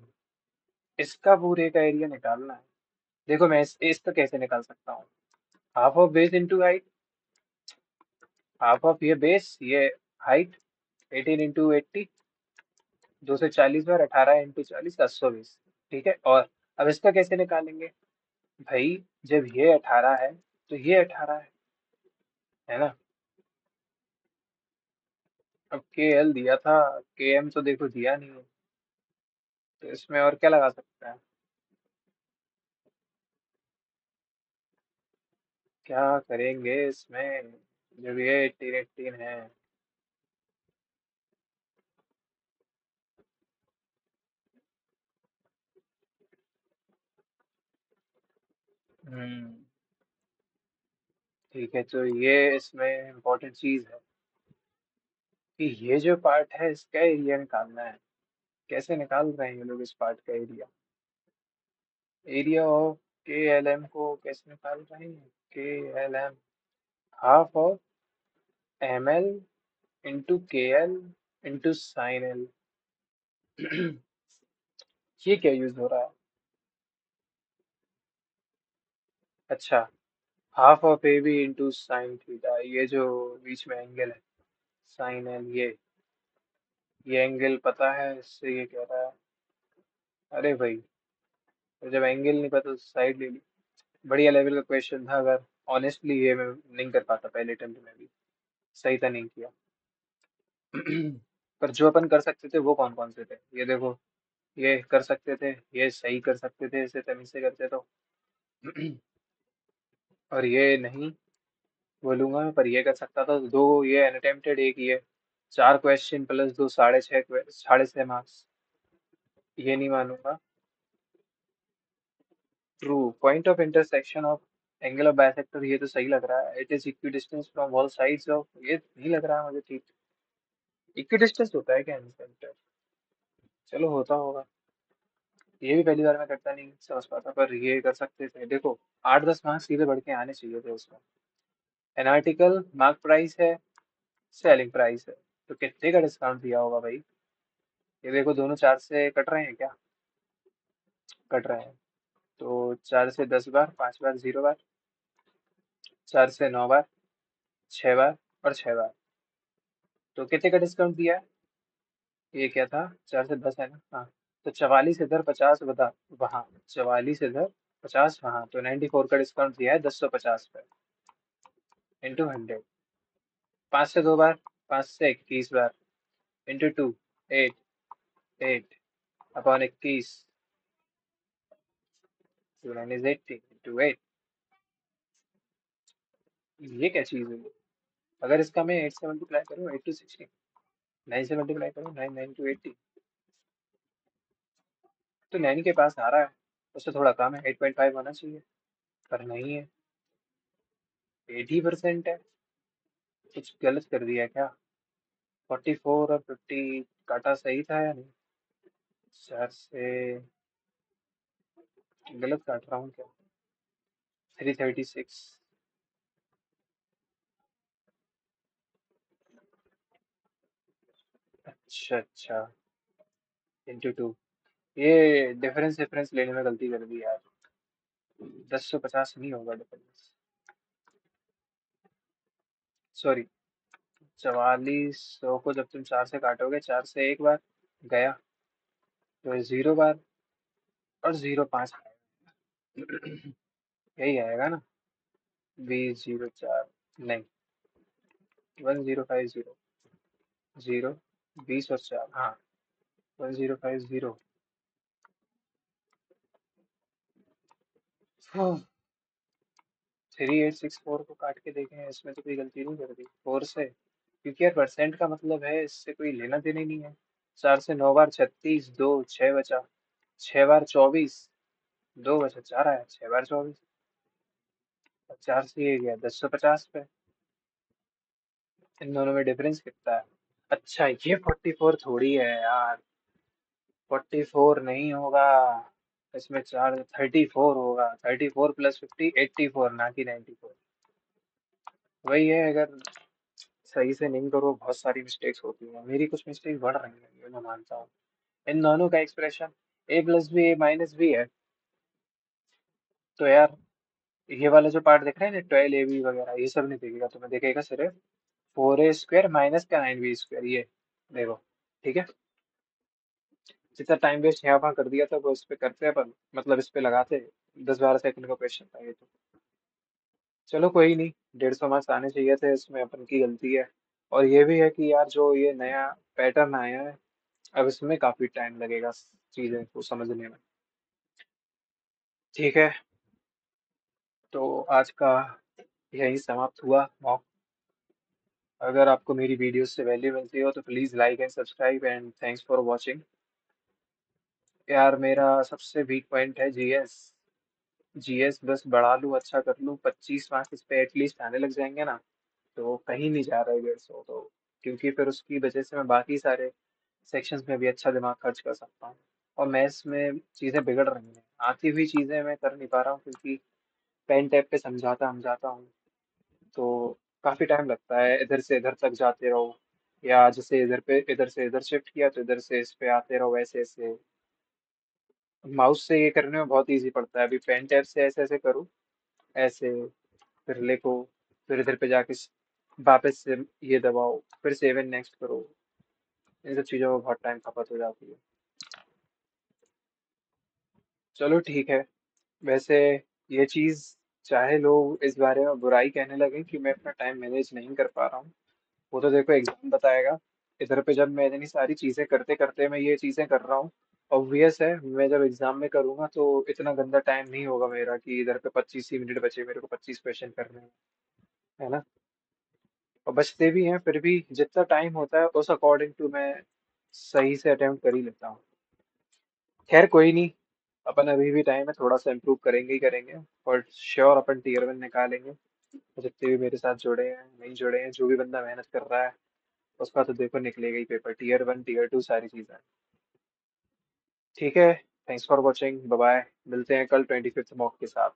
इसका पूरे का एरिया निकालना है। देखो मैं इसका कैसे निकाल सकता हूँ? Half of base into height, half of ये बेस, ये हाइट, 18 × 80, 240 बार, 18 × 40, 720। ठीक है, और अब इसका कैसे निकालेंगे? भाई जब ये 18 है तो ये 18 है ना। अब के एल दिया था, के एम तो देखो दिया नहीं है, तो इसमें और क्या लगा सकते हैं? क्या करेंगे इसमें, जब ये 18 है। हम्म। ठीक है, तो ये इसमें इम्पोर्टेंट चीज है कि ये जो पार्ट है इसका एरिया निकालना है। कैसे निकाल रहे हैं ये लोग इस पार्ट का area? Area of K L M को कैसे निकाल रहे हैं? K L M, half of M L into K L into sine L. ये क्या यूज हो रहा है? अच्छा, half of A B into sine theta, ये जो बीच में एंगल है साइन एल, ये एंगल पता है, इससे ये कह रहा है। अरे भाई, तो जब एंगल नहीं पता तो साइड ले ली। बढ़िया लेवल का क्वेश्चन था, अगर ऑनेस्टली ये मैं नहीं कर पाता पहले अटेम्प्ट में भी। सही था, नहीं किया। पर जो अपन कर सकते थे वो कौन कौन से थे, ये देखो। ये कर सकते थे, ये सही कर सकते थे, इसे तमीज से करते तो। और ये नहीं बोलूंगा मैं, पर ये कर सकता था। दो ये अनअटेम्प्टेड, एक ये। चार क्वेश्चन प्लस दो, 6.5, 6.5 मार्क्स। ये नहीं मानूंगा। True, point of intersection of angle of bisector, ये तो सही लग रहा है। It is equidistance from all sides of, ये नहीं लग रहा है मुझे ठीक। इक्विडिस्टेंस होता है क्या इंसेंटर? चलो होता होगा। ये भी पहली बार मैं करता नहीं समझ पाता, पर ये कर सकते थे देखो। 8-10 मार्क्स सीधे बढ़ के आने चाहिए थे उसमें। एन आर्टिकल मार्क प्राइस है, सेलिंग प्राइस है, तो कितने का डिस्काउंट दिया होगा भाई? ये देखो, दोनों 4 से कट रहे हैं क्या? कट रहे हैं। तो 4 से 10 बार, 5 बार, 0 बार। 4 से 9 बार, 6 बार, और 6 बार। तो कितने का डिस्काउंट दिया है? ये क्या था? 4 से 10 है ना, हाँ। तो 44 इधर, 50 बता वहाँ। 44 इधर, 50 वहाँ, तो 94 का डिस्काउंट दिया है 1050 पे। इंटू 100। 5 से 2 बार, 5 से 21 बार। इंटू 2, 8। 8 अपॉन 21। 2 9 is 80 into 8। ये क्या चीज़ है? अगर इसका मैं 8 से मल्टीप्लाई करूँ, 8 टू 16। 9 से मल्टीप्लाई करूँ, 9 9 टू 80। तो 9 के पास आ रहा है। उससे थोड़ा कम है, 8.5 होना चाहिए। पर नहीं है, 80% है। कुछ गलत कर दिया क्या? 44 और 50 काटा सही था या नहीं? 4 से गलत काट रहा हूँ क्या? 336। अच्छा अच्छा, इंटू 2। ये डिफरेंस डिफरेंस लेने में गलती कर दी यार। 1050 नहीं होगा डिफरेंस। सॉरी। 4400 को जब तुम 4 से काटोगे, 4 से एक बार गया, तो 0 बार, और 0 5 यही आएगा ना? 20 04, नहीं, 1050। 0, 20 और 4, हाँ। 1050। 3864 को काट के देखें, इसमें तो कोई गलती नहीं कर दी 4 से, क्योंकि यार परसेंट का मतलब है, इससे कोई लेना देना ही नहीं है। 4 से 9 बार 36, 2 6 बचा। 6 बार 24, 2 बचा, 4 आया, 6 बार 24। और 4 से ये गया 1050 पे। इन दोनों में डिफरेंस कितना है? अच्छा, ये 44 थोड़ी है यार। 44 नहीं होगा। इसमें चार 34 होगा। 34 प्लस 50, 84, ना कि 94। वही है, अगर सही से नहीं करो, बहुत सारी मिस्टेक्स होती हैं। मेरी कुछ मिस्टेक्स बढ़ रही हैं, ये मैं मानता हूँ। इन दोनों का expression a plus B A minus B है। तो यार, ये वाला जो पार्ट देख रहे हैं ना, 12 AB वगैरह, ये सब नहीं देखेगा, तुम्हें देखेगा सिर्फ 4A² माइनस का 9B², ये देखो। ठीक है। जितना टाइम वेस्ट यहाँ वहाँ कर दिया था, वो इस पे करते अपन, मतलब इस पे लगाते। 10-12 सेकंड का क्वेश्चन था ये तो। चलो कोई नहीं, 150 मार्क्स आने चाहिए थे, इसमें अपन की गलती है। और ये भी है कि यार, जो ये नया पैटर्न आया है, अब इसमें काफी टाइम लगेगा चीजें को समझने में। ठीक है। तो आज का यही समाप्त हुआ मॉक। अगर आपको मेरी वीडियो से वैल्यू मिलती हो तो please like and subscribe, and thanks for watching. यार, मेरा सबसे वीक पॉइंट है जीएस। जीएस बस बढ़ा लूँ, अच्छा कर लूँ, 25 मार्क्स इस पे एटलीस्ट आने लग जाएंगे ना, तो कहीं नहीं जा रहा है 150 तो। क्योंकि फिर उसकी वजह से मैं बाकी सारे सेक्शंस में भी अच्छा दिमाग खर्च कर सकता हूँ। और मैथ्स में चीज़ें बिगड़ रही हैं, आती हुई चीज़ें मैं कर नहीं पा रहा हूँ, क्योंकि पेन टैब पे समझाता समझाता हूँ, तो काफ़ी टाइम लगता है, इधर से इधर तक जाते रहो। या जैसे इधर पे इधर से इधर शिफ्ट किया तो इधर से इस पे आते रहो, वैसे ऐसे। माउस से ये करने में बहुत इजी पड़ता है। अभी पेन टैब से ऐसे ऐसे करो, ऐसे, फिर लिखो, फिर इधर पे जाके वापस से ये दबाओ, फिर सेव एंड नेक्स्ट करो। इन सब चीजों में बहुत टाइम खपत हो जाती है। चलो ठीक है। वैसे ये चीज, चाहे लोग इस बारे में बुराई कहने लगे कि मैं अपना टाइम मैनेज नहीं कर पा रहा हूँ, वो तो देखो एग्जाम बताएगा। इधर पे जब मैं इतनी सारी चीजें करते करते मैं ये चीजें कर रहा हूँ, ऑब्वियस है मैं जब एग्जाम में करूंगा तो इतना गंदा टाइम नहीं होगा मेरा कि इधर पे 25 ही मिनट बचे मेरे को 25 क्वेश्चन करने हैं, है ना। और बचते भी हैं, फिर भी जितना टाइम होता है उस अकॉर्डिंग टू मैं सही से अटेम्प्ट कर ही लेता हूँ। खैर कोई नहीं, अपन अभी भी टाइम है, थोड़ा सा इम्प्रूव करेंगे ही करेंगे। और श्योर अपन टीयर 1 निकालेंगे। जितने भी मेरे साथ जुड़े हैं नहीं जुड़े हैं, जो भी बंदा मेहनत कर रहा है उसका तो देखो निकलेगा ही पेपर, टीयर 1 टीयर 2 सारी चीजें। ठीक है। Thanks for watching, bye bye. मिलते हैं कल 25th मॉक के साथ।